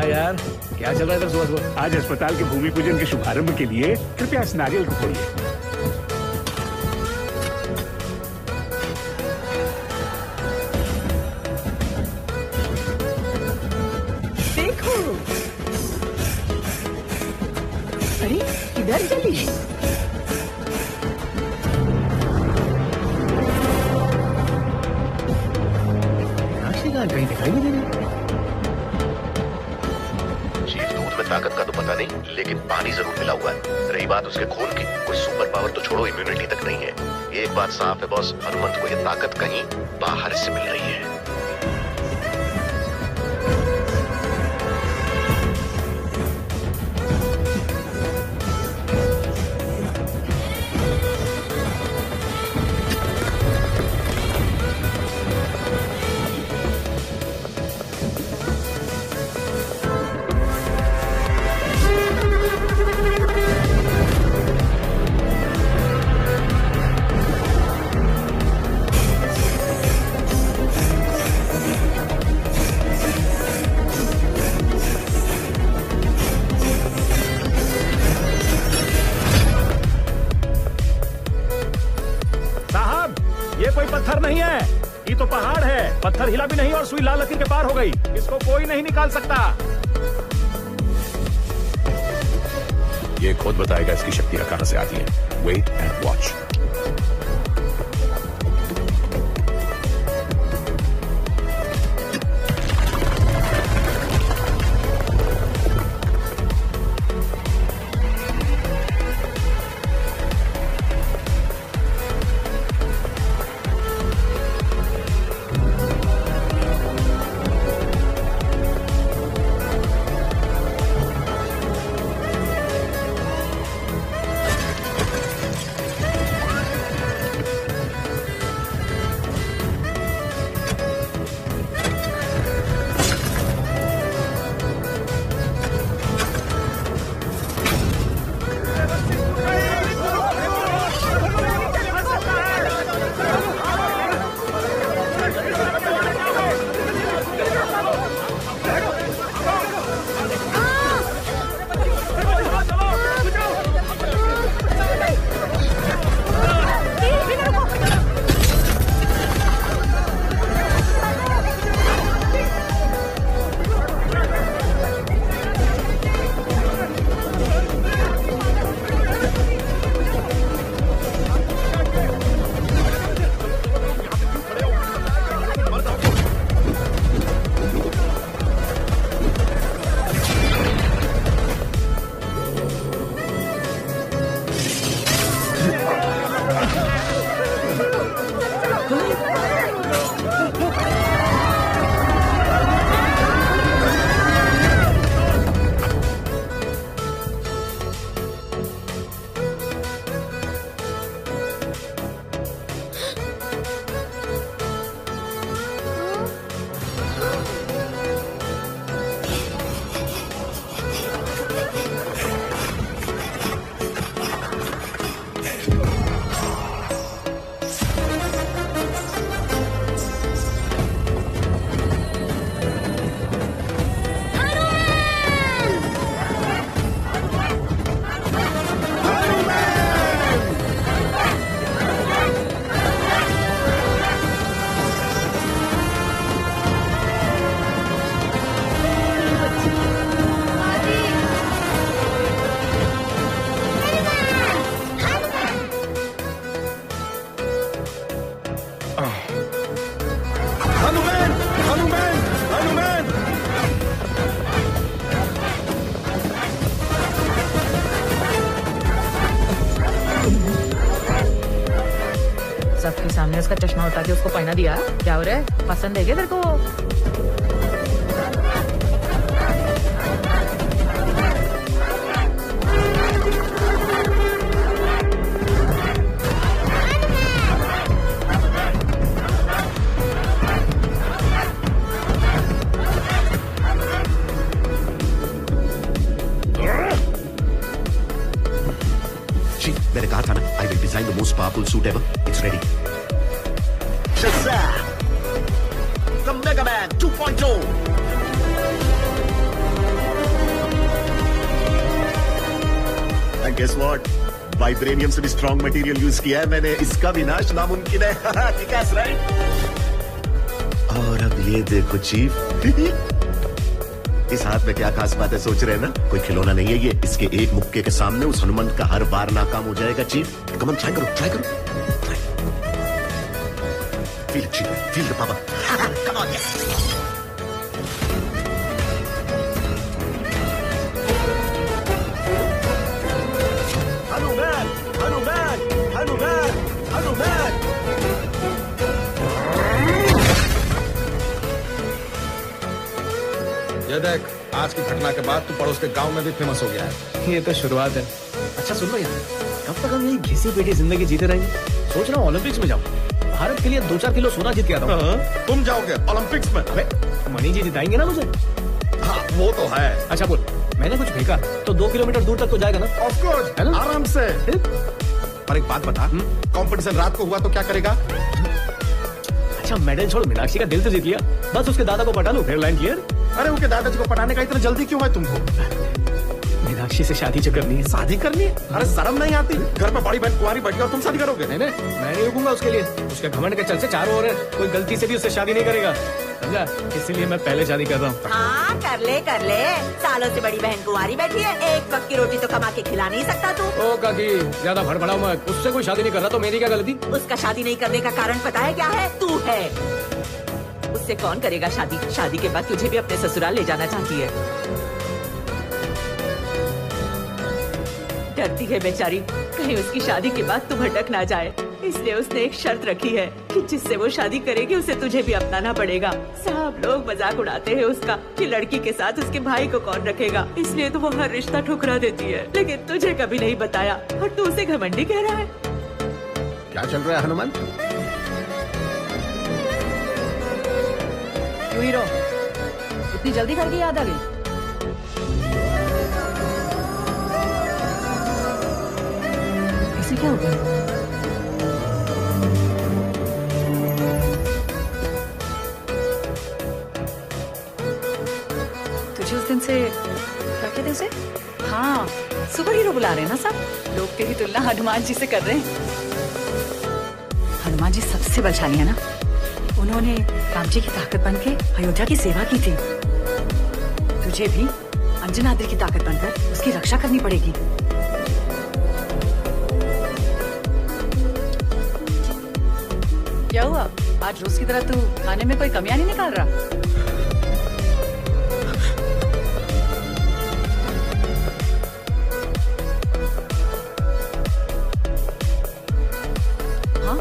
यार क्या चल रहा है सुबह सुबह? आज अस्पताल के भूमि पूजन के शुभारंभ के लिए कृपया इस नारियल को खोलिए। देखो किधर चली? कहीं दिखाई नहीं दे रही। चीफ, दूध में ताकत का तो पता नहीं, लेकिन पानी जरूर मिला हुआ है। रही बात उसके खून की, कोई सुपर पावर तो छोड़ो, इम्यूनिटी तक नहीं है। एक बात साफ है बॉस, हनुमंत को ये ताकत कहीं बाहर से मिल रही है। ये तो पहाड़ है, पत्थर हिला भी नहीं और सुई लाल लकीर के पार हो गई। इसको कोई नहीं निकाल सकता। ये खुद बताएगा इसकी शक्तियां कहां से आती हैं। Wait and watch. सबके सामने उसका चश्मा उतार के उसको पहना दिया। क्या हो रहा है, पसंद है क्या तेरे को? मैंने कहा था ना, I will design the most powerful suit ever. It's ready. Shazam! The Mega Man 2.0. And guess what? Vibranium से भी स्ट्रॉन्ग मटेरियल यूज किया है मैंने। इसका विनाश नामुमकिन है। Kick-ass, right? और अब ये देखो चीफ, इस हाथ में क्या खास बात है सोच रहे हैं ना? कोई खिलौना नहीं है ये। इसके एक मुक्के के सामने उस हनुमंत का हर बार नाकाम हो जाएगा चीफ। कम ऑन ट्राई करो, ट्राई करो। Feel chief, feel the power. Come on. Hanuman, Hanuman, Hanuman, Hanuman. ये देख, आज की घटना के बाद तू पड़ोस के गांव में भी फेमस हो गया है। ये तो शुरुआत है। अच्छा सुन लो यार, कब तक हम यही घिसी पिटी जिंदगी जीते रहेंगे? सोच रहा हूँ ओलंपिक्स में जाऊँ, भारत के लिए 2-4 किलो सोना जीत के आता हूँ। तुम जाओगे ओलंपिक्स में? अबे मणि जी जिताएंगे ना मुझे। हाँ वो तो है। अच्छा बोल, मैंने कुछ फेंका तो 2 किलोमीटर दूर तक तो जाएगा ना? ऑफ कोर्स, है ना? आराम से। पर एक बात बता, कंपटीशन रात को हुआ तो क्या करेगा? अच्छा मेडल छोड़, मीनाक्षी का दिल तो जीत लिया, बस उसके दादा को पटा लो, फिर लाइन क्लियर। अरे उनके दादाजी को पटाने का इतना जल्दी क्यों है तुमको? मीनाक्षी से शादी जो करनी है। शादी करनी है? अरे शर्म नहीं आती? घर में बड़ी बहन कुंवारी बैठी और तुम शादी करोगे? नहीं मैं नहीं रुकूंगा उसके लिए। उसके घमंड के चलते चारों ओर है, कोई गलती से भी उससे शादी नहीं करेगा, समझा? इसीलिए मैं पहले शादी कर रहा हूँ। हाँ कर ले। सालों से बड़ी बहन कुंवारी बैठी है, एक वक्त की रोटी तो कमा के खिला नहीं सकता तू। ओ काकी ज्यादा भड़बड़ाओ मत, उससे कोई शादी नहीं कर रहा तो मेरी क्या गलती? उसका शादी नहीं करने का कारण पता है क्या है? तू है। उससे कौन करेगा शादी? शादी के बाद तुझे भी अपने ससुराल ले जाना चाहती है। डरती है बेचारी, कहीं उसकी शादी के बाद तू भटक ना जाए, इसलिए उसने एक शर्त रखी है कि जिससे वो शादी करेगी उसे तुझे भी अपनाना पड़ेगा। सब लोग मजाक उड़ाते हैं उसका कि लड़की के साथ उसके भाई को कौन रखेगा, इसलिए तो वो हर रिश्ता ठुकरा देती है, लेकिन तुझे कभी नहीं बताया और तू उसे घमंडी कह रहा है। क्या चल रहा है हनुमान? क्यों हीरो, इतनी जल्दी घर की याद आ गई? इसे क्या हो गया? तुझे उस दिन से क्या कहते उसे? हाँ, सुपर हीरो बुला रहे हैं ना सब लोग। तेरी तुलना हनुमान जी से कर रहे हैं। हनुमान जी सबसे बलशाली है ना, उन्होंने राम जी की ताकत बनके अयोध्या की सेवा की थी। तुझे भी अंजनाद्री की ताकत बनकर उसकी रक्षा करनी पड़ेगी। क्या हुआ, आज रोज की तरह तू खाने में कोई कमियां नहीं निकाल रहा? हाँ,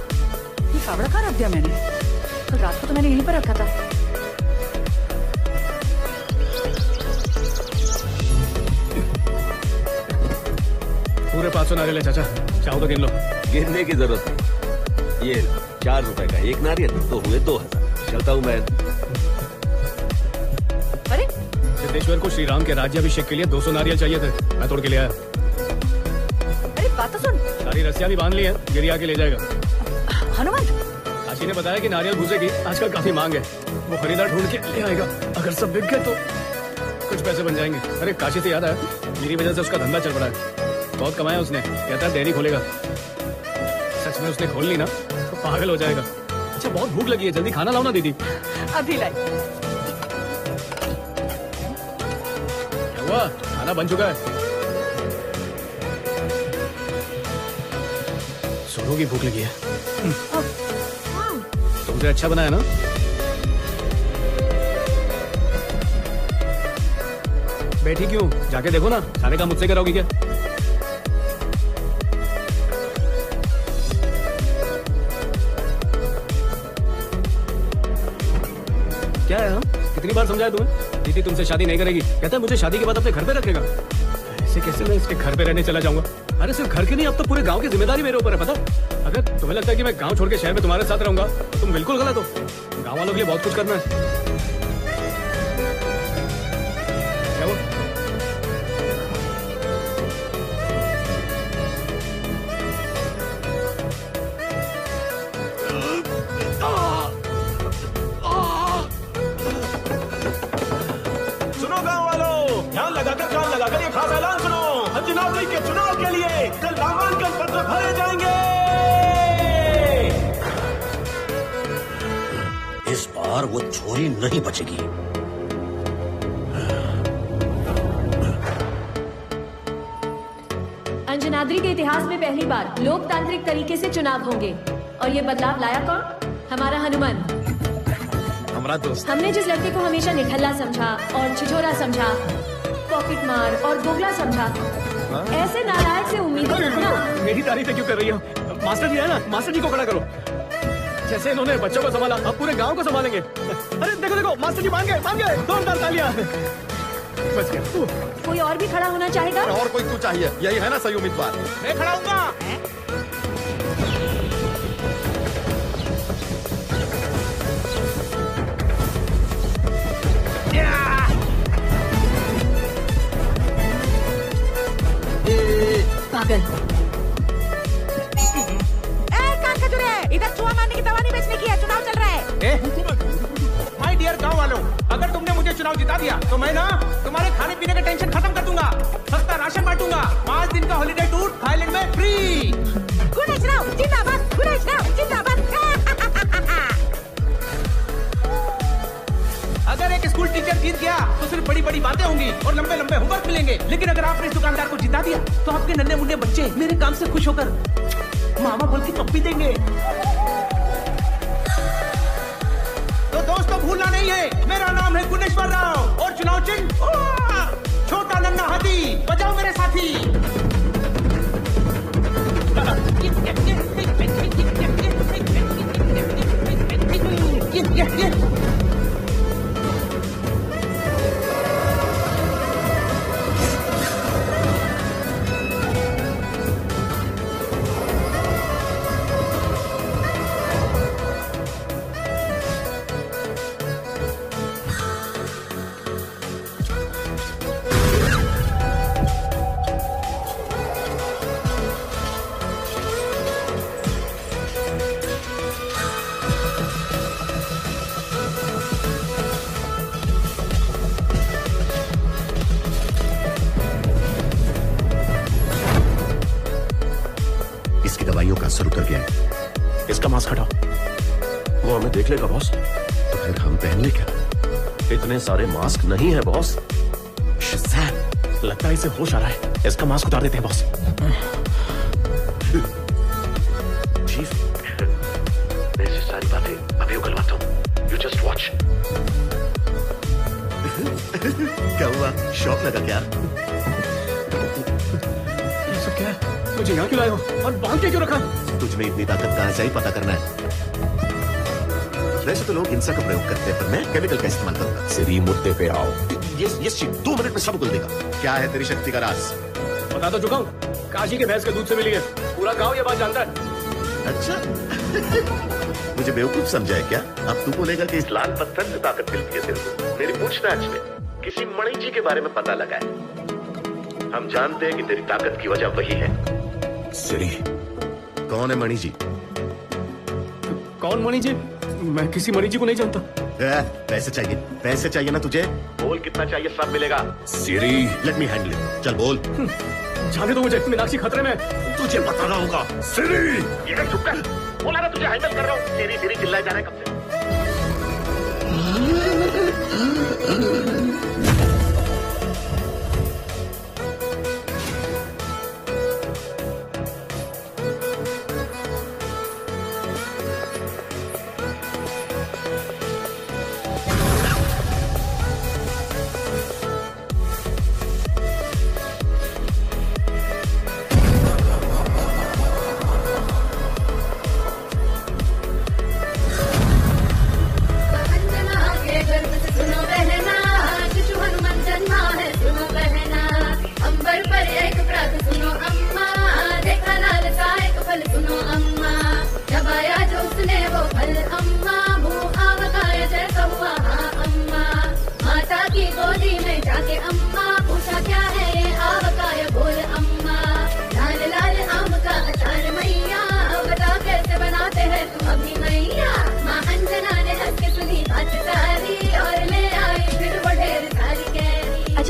ये फावड़ा कहाँ रख दिया मैंने? कल रात को तो मैंने यहीं पर रखा था। पूरे 500 नारियल है चाचा, चाहो तो गिन लो। गिनने की जरूरत नहीं, ये 4 रुपए का एक नारियल तो हुए 2000। चलता हूँ मैं। अरे सिद्धेश्वर को श्री राम के राज्याभिषेक के लिए 200 नारियल चाहिए थे, मैं तोड़ के ले आया। अरे बात तो सुन। सारी रस्सियां भी बांध ली है, गिरी आके ले जाएगा। हनुमान, काशी ने बताया कि नारियल भूसे की आजकल काफी मांग है, वो खरीदार ढूंढ के ले आएगा। अगर सब बिक गए तो कुछ पैसे बन जाएंगे। अरे काशी से याद आया, मेरी वजह से उसका धंधा चल पड़ा है, बहुत कमाया उसने। कहता है डेयरी खोलेगा। सच में उसने खोल ली ना तो पागल हो जाएगा। अच्छा बहुत भूख लगी है, जल्दी खाना लाओ ना दीदी। अभी लाई। क्या हुआ, खाना बन चुका है। सोनू की भूख लगी है। तुमसे अच्छा बनाया ना? बैठी क्यों, जाके देखो ना, खाने का मुझसे कराओगी क्या? क्या है? कितनी बार समझाया तुम्हें? दीदी तुमसे शादी नहीं करेगी, कहता है मुझे शादी के बाद अपने घर पे रखेगा। ऐसे कैसे मैं इसके घर पे रहने चला जाऊंगा? अरे सिर्फ घर की नहीं, अब तो पूरे गांव की जिम्मेदारी मेरे ऊपर है, पता? अगर तुम्हें लगता है कि मैं गांव छोड़ के शहर में तुम्हारे साथ रहूंगा तो तुम बिल्कुल गलत हो। गांव वालों के लिए बहुत कुछ करना है। क्या वो? सुनो गांव वालों, ध्यान लगाकर कान लगाकर ये खास ऐलान सुनो। अंजनाद्री के चुनाव के लिए कल नामांकन पत्र भरे जाएंगे। इस बार वो छोरी नहीं बचेगी। अंजनाद्री के इतिहास में पहली बार लोकतांत्रिक तरीके से चुनाव होंगे और ये बदलाव लाया कौन? हमारा हनुमान। हमारा दोस्त। हमने जिस लड़के को हमेशा निठल्ला समझा और छिछोरा समझा, पॉकेट मार और दोगला समझा, ऐसे नालायक से उम्मीदें रखना। मेरी तारीफें क्यों कर रही हो? मास्टर जी है ना, मास्टर जी को खड़ा करो। जैसे इन्होंने बच्चों को संभाला, अब पूरे गांव को संभालेंगे। अरे देखो देखो, मास्टर जी मान गए, जोरदार तालियां। बच गया। कोई और भी खड़ा होना चाहेगा? और कोई क्यों चाहिए? यही है ना सही उम्मीदवार। मैं खड़ा हूँगा। पागल। कान खजूरे, इधर चुहा मारने की दवा नहीं बेचने की है, चुनाव चल रहा है। माय डियर गांव वालों, अगर तुमने मुझे चुनाव जिता दिया तो मैं ना तुम्हारे खाने पीने का टेंशन खत्म कर दूंगा, सस्ता राशन बांटूंगा, 5 दिन का हॉलिडे टूर थाईलैंड में फ्री। गुनेश राव जिंदाबाद, गुनेश राव जिंदाबाद। अगर एक स्कूल टीचर जीत गया तो सिर्फ बड़ी बड़ी बातें होंगी और लंबे लंबे होमवर्क मिलेंगे, लेकिन अगर आपने इस दुकानदार को जिता दिया तो आपके नन्हे मुन्ने बच्चे मेरे काम से खुश होकर मामा बोल के पप्पी देंगे। तो दोस्तों भूलना नहीं है, मेरा नाम है गुनेश्वर राव और चुनाव चिन्ह छोटा नन्हा हाथी। बजाओ मेरे साथी। का असर उतर गया है। इसका मास्क हटाओ, वो हमें देख लेगा बॉस। तो फिर हम पहन ले क्या? इतने सारे मास्क नहीं है बॉस। लगता है इसे होश आ रहा है, इसका मास्क उतार देते हैं बॉस। चीफ, मैं ये सारी बातें अभी उगलवाता हूँ। You just watch. क्या हुआ? शौक लगा क्या? ये सब क्या है? मुझे यहाँ क्यों लाए हो और बांध के क्यों रखा? तुझ में इतनी ताकत कहाँ से आई पता करना है। वैसे तो लोग हिंसा का प्रयोग करते हैं, पर मैं केमिकल का इस्तेमाल करूंगा। सीधी मुद्दे पे आओ। ये 2 मिनट में सब उगल देगा। क्या है तेरी शक्ति का राज? बता तो चुका हूँ, काशी के भैंस के दूध से मिली है। पूरा गांव ये बात जानता है। अच्छा। मुझे बेवकूफ समझा है क्या? अब तू बोलेगा कि इस लाल पत्थर से ताकत मिलती है तेरे को। मेरी पूछताछ में किसी मणि जी के बारे में पता लगा है। हम जानते हैं कि तेरी ताकत की वजह वही है। सिरी। कौन है मणि जी? कौन मणि जी? मैं किसी मणि जी को नहीं जानता। पैसे चाहिए ना तुझे? बोल कितना चाहिए, सब मिलेगा। सिरी, लेट मी हैंडल इट। चल बोल। जाने दो मुझे, मीनाक्षी खतरे में। तुझे बताना होगा। सिरी, ये चुप कर। बोला ना तुझे हैंडल कर रहा हूँ। सिरी सिरी चिल्लाए जा रहा है कब से।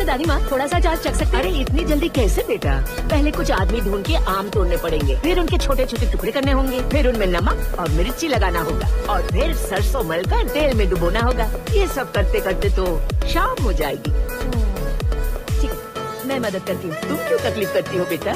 दादी माँ थोड़ा सा अचार चख सकते हैं? अरे इतनी जल्दी कैसे बेटा? पहले कुछ आदमी ढूंढ के आम तोड़ने पड़ेंगे, फिर उनके छोटे छोटे टुकड़े करने होंगे, फिर उनमें नमक और मिर्ची लगाना होगा और फिर सरसों मलकर तेल में डुबोना होगा। ये सब करते करते तो शाम हो जाएगी। ठीक है, मैं मदद करती हूँ। तुम क्यों तकलीफ करती हो बेटा?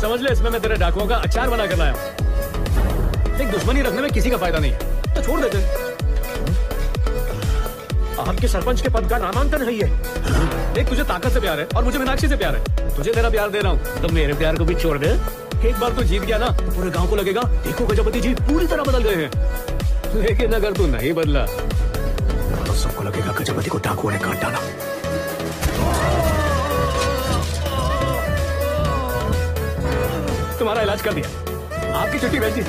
समझ ले इसमें मैं तेरे डाकुओं का अचार बना कर लाया हूँ। देख दुश्मनी रखने में किसी का फायदा नहीं है तो छोड़ देते। आपके सरपंच के पद का नामांकन है ये। देख तुझे ताकत से प्यार है और मुझे मीनाक्षी से प्यार है। तुझे तेरा प्यार दे रहा हूँ तो मेरे प्यार को भी छोड़ दे। एक बार तो जीत गया ना तो पूरे गांव को लगेगा देखो गजपति जी पूरी तरह बदल गए हैं। लेकिन अगर तू नहीं बदला तो सबको लगेगा गजपति को डाकुओं ने काट डाला। तुम्हारा इलाज कर दिया आपकी चिट्ठी भेज दी।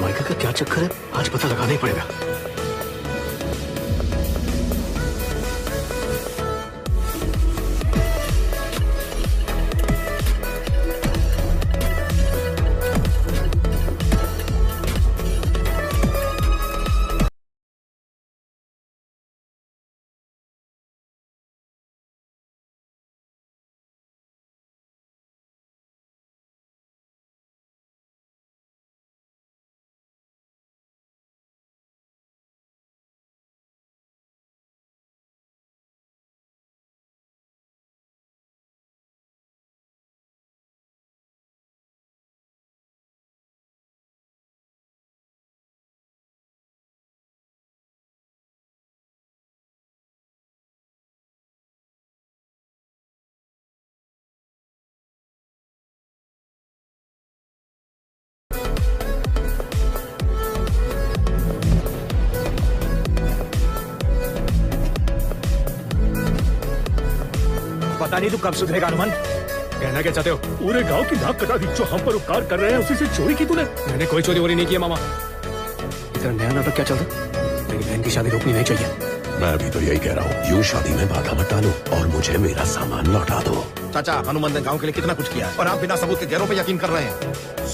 माइकल का क्या चक्कर है आज पता लगाना ही पड़ेगा। पता नहीं तू कब सुधरेगा हनुमान। कहना क्या चाहते हो? पूरे गांव की नाक कटा दी। जो हम पर उपकार कर रहे हैं उसी से चोरी की तूने। मैंने कोई चोरी वोरी नहीं किया मामा। इतना नया नाटक क्या चलता? मेरी बहन की शादी रोकनी नहीं चाहिए। मैं भी तो यही कह रहा हूँ यूं शादी में बाधा मत डालो और मुझे मेरा सामान लौटा दो। चाचा हनुमान ने गांव के लिए कितना कुछ किया है और आप बिना सबूत के गैरों पे यकीन कर रहे हैं।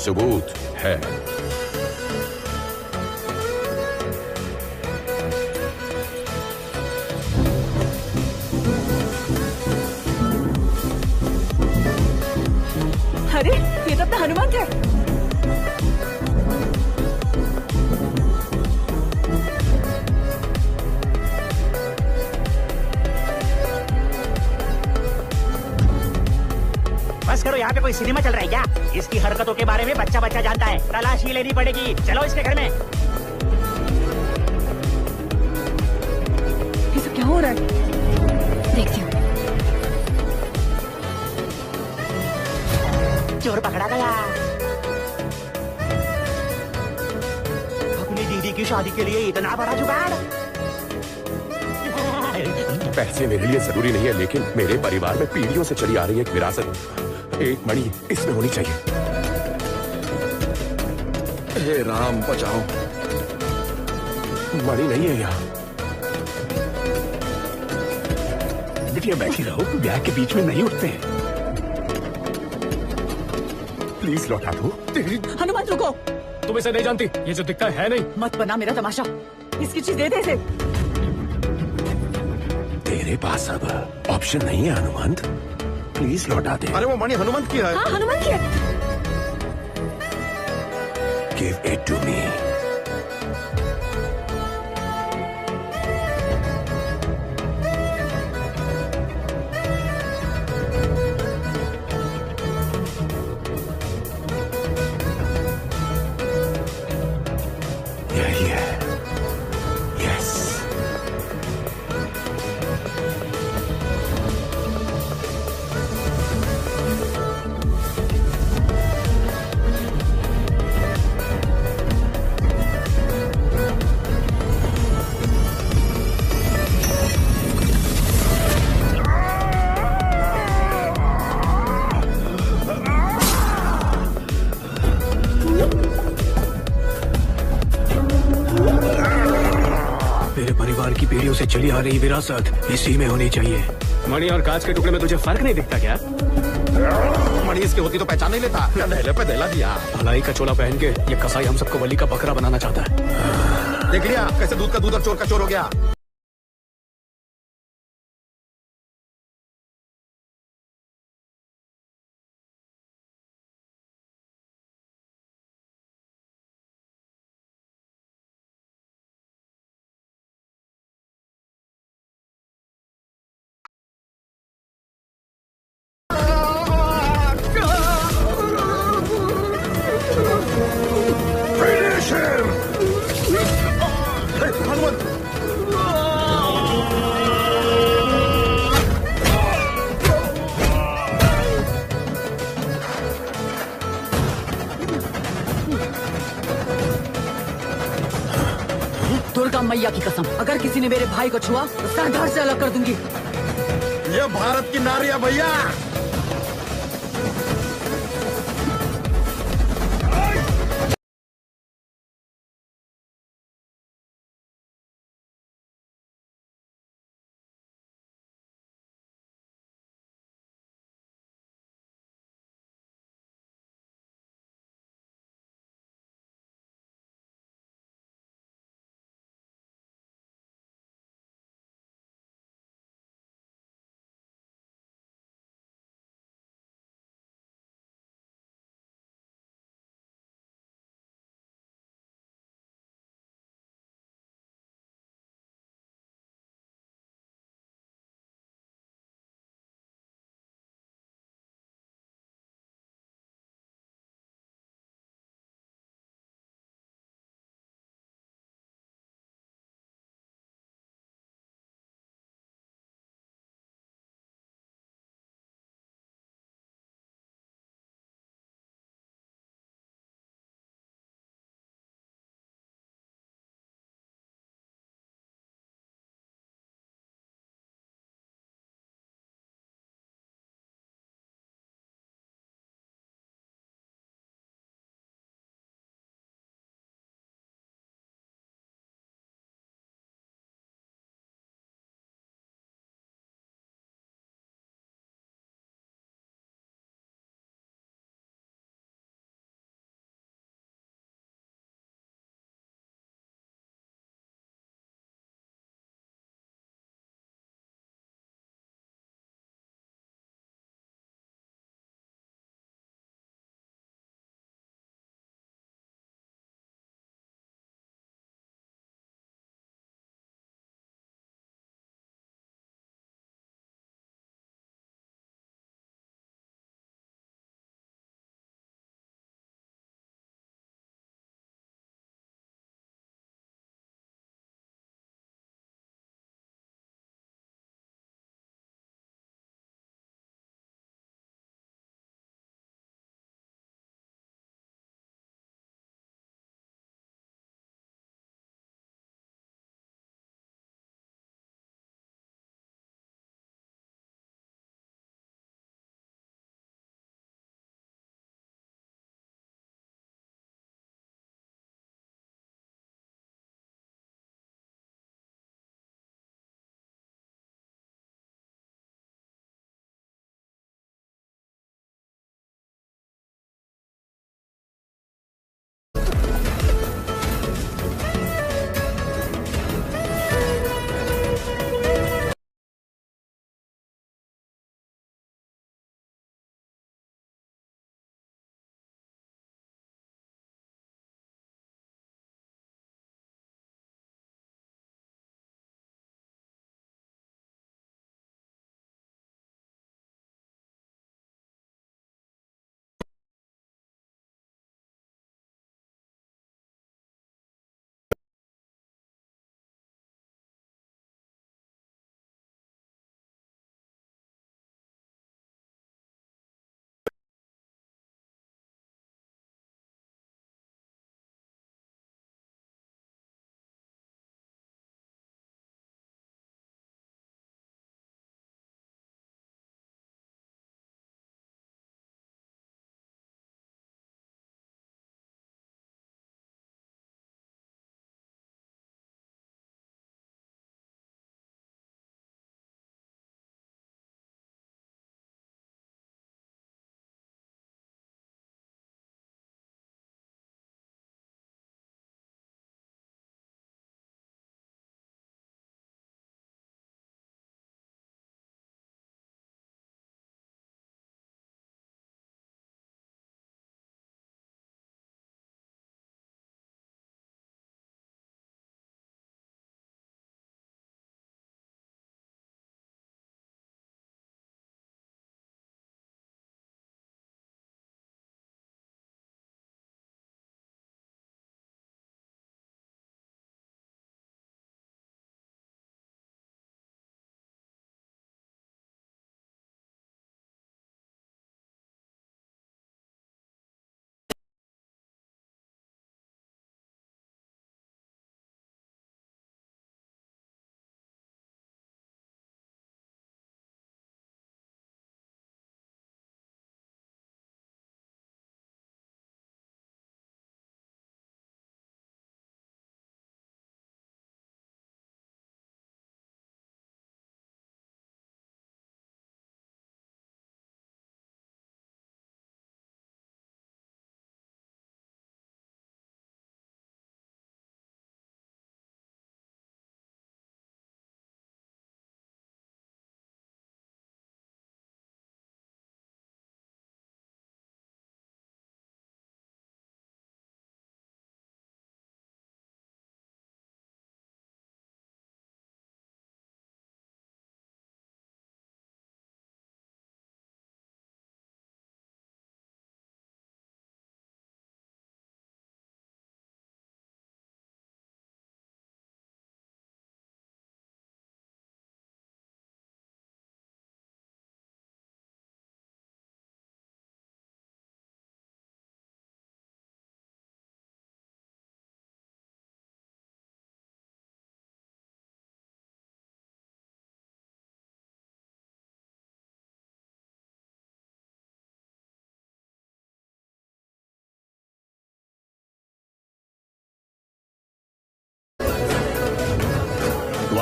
सबूत है। अरे ये तो अपना हनुमान है। बस करो, यहाँ पे कोई सिनेमा चल रहा है क्या? इसकी हरकतों के बारे में बच्चा बच्चा जानता है। तलाशी लेनी पड़ेगी। चलो इसके घर में। ये सब क्या हो रहा है? देखती हूँ। चोर पकड़ा गया। अपनी दीदी की शादी के लिए इतना बड़ा जुगाड़। पैसे मेरे लिए जरूरी नहीं है लेकिन मेरे परिवार में पीढ़ियों से चली आ रही एक विरासत, एक मणि इसमें होनी चाहिए। हे राम बचाओ, मणि नहीं है यहाँ। बिटिया बैठी रहो, ब्याह के बीच में नहीं उठते हैं। प्लीज लौटा दो। हनुमान रुको। तुम इसे नहीं जानती, ये जो दिखता है नहीं। मत बना मेरा तमाशा। इसकी चीज दे दे इसे। तेरे पास अब ऑप्शन नहीं है हनुमंत, प्लीज लौटा दे। अरे वो मणि हनुमंत की है। हाँ हनुमान की है। Give it to me. यही है। यस। चली आ रही विरासत इसी में होनी चाहिए। मणि और कांच के टुकड़े में तुझे फर्क नहीं दिखता क्या? मणि इसकी होती तो पहचान नहीं लेता। दहले पे दहला दिया। भलाई का चोला पहन के ये कसाई हम सबको बलि का बकरा बनाना चाहता है। देख लिया कैसे दूध का दूध और चोर का चोर हो गया। दुर्गा मैया की कसम, अगर किसी ने मेरे भाई को छुआ तो सर धड़ से अलग कर दूंगी। ये भारत की नारी है भैया।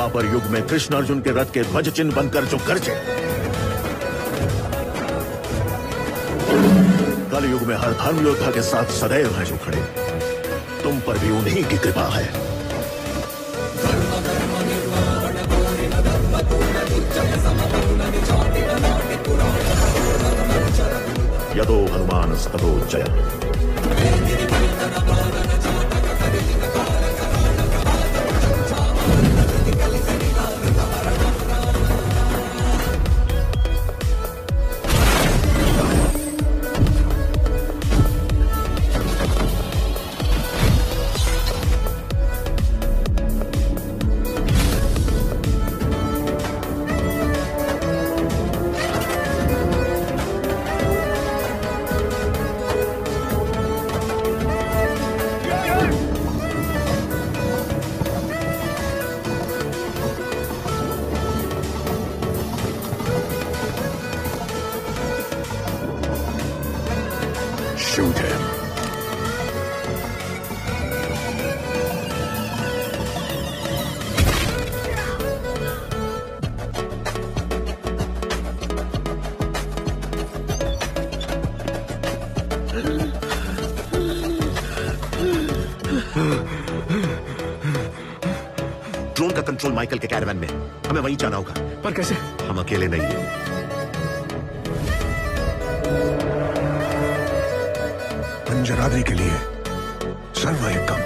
द्वापर युग में कृष्ण अर्जुन के रथ के ध्वज चिन्ह बनकर जो गरजे, कल युग में हर धर्म योद्धा के साथ सदैव है जो खड़े। तुम पर भी उन्हीं की कृपा है। यदो हनुमान स्ततो जय। Shoot him. ड्रोन का कंट्रोल माइकल के कैरावैन में, हमें वहीं जाना होगा। पर कैसे? हम अकेले नहीं हैं। अंजनाद्री के लिए सर्व एकम।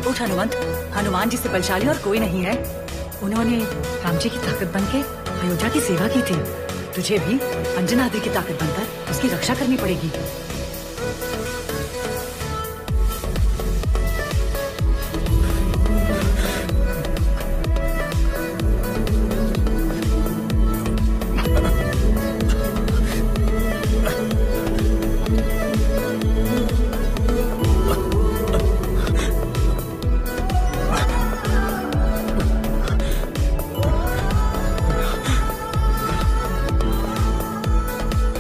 उठ हनुमंत, हनुमान जी से बलशाली और कोई नहीं है। उन्होंने राम जी की ताकत बनके अयोध्या की सेवा की थी। तुझे भी अंजनाद्री की ताकत बनकर उसकी रक्षा करनी पड़ेगी।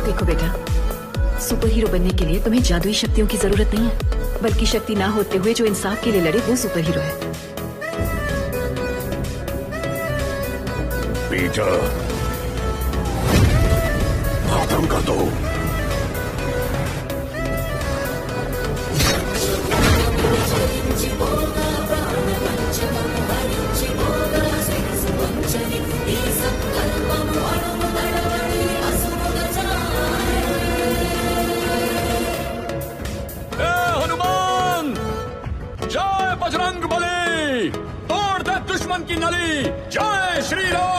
देखो बेटा, सुपर हीरो बनने के लिए तुम्हें जादुई शक्तियों की जरूरत नहीं है, बल्कि शक्ति ना होते हुए जो इंसाफ के लिए लड़े वो सुपर हीरो है। पीटर, खत्म कर दो। हनुमान, जय बजरंग बली, तोड़ दे दुश्मन की नली। जय श्री राम।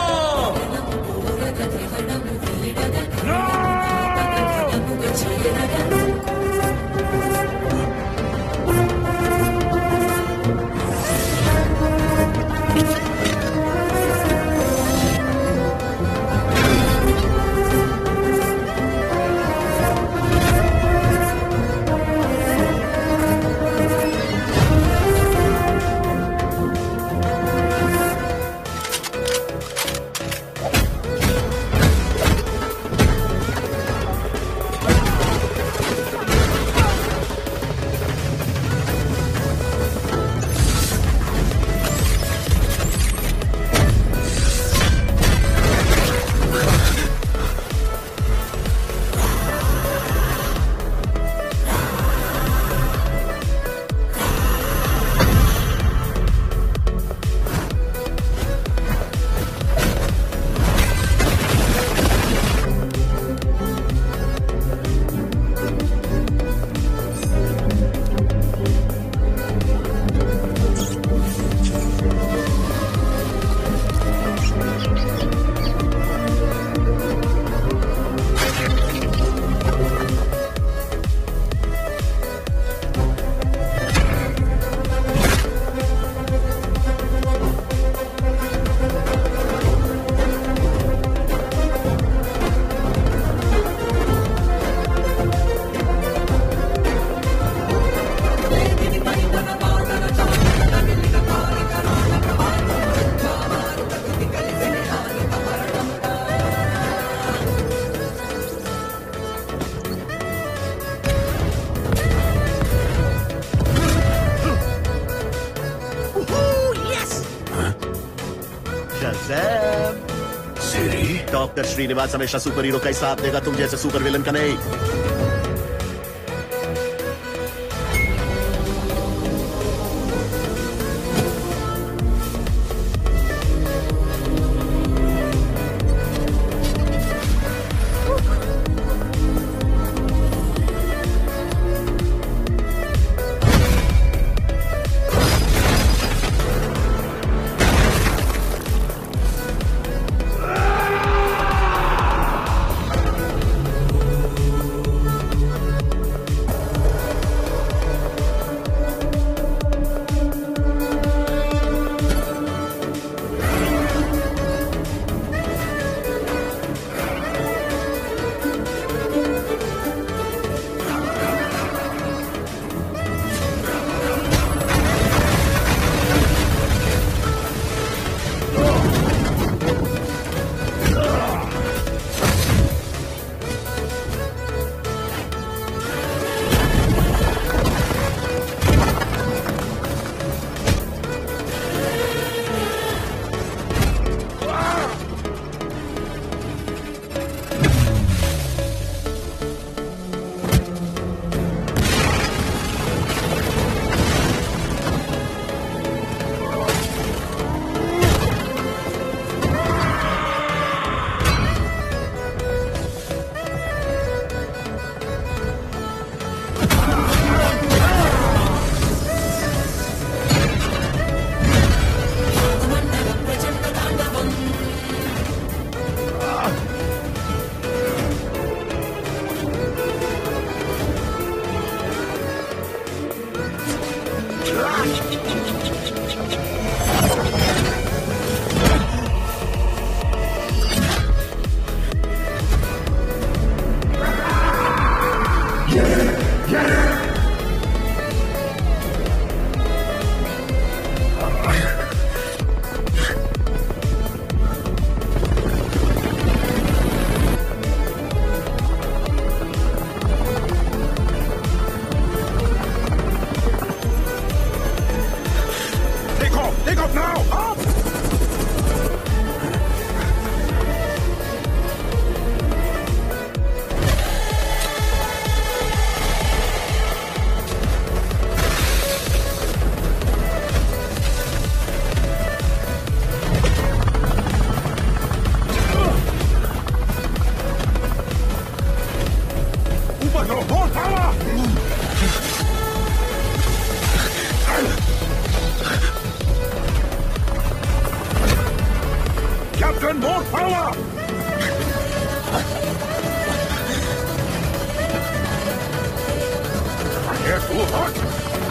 डॉक्टर श्रीनिवास हमेशा सुपर हीरो का ही साथ देगा, तुम जैसे सुपर विलन का नहीं। Too hot.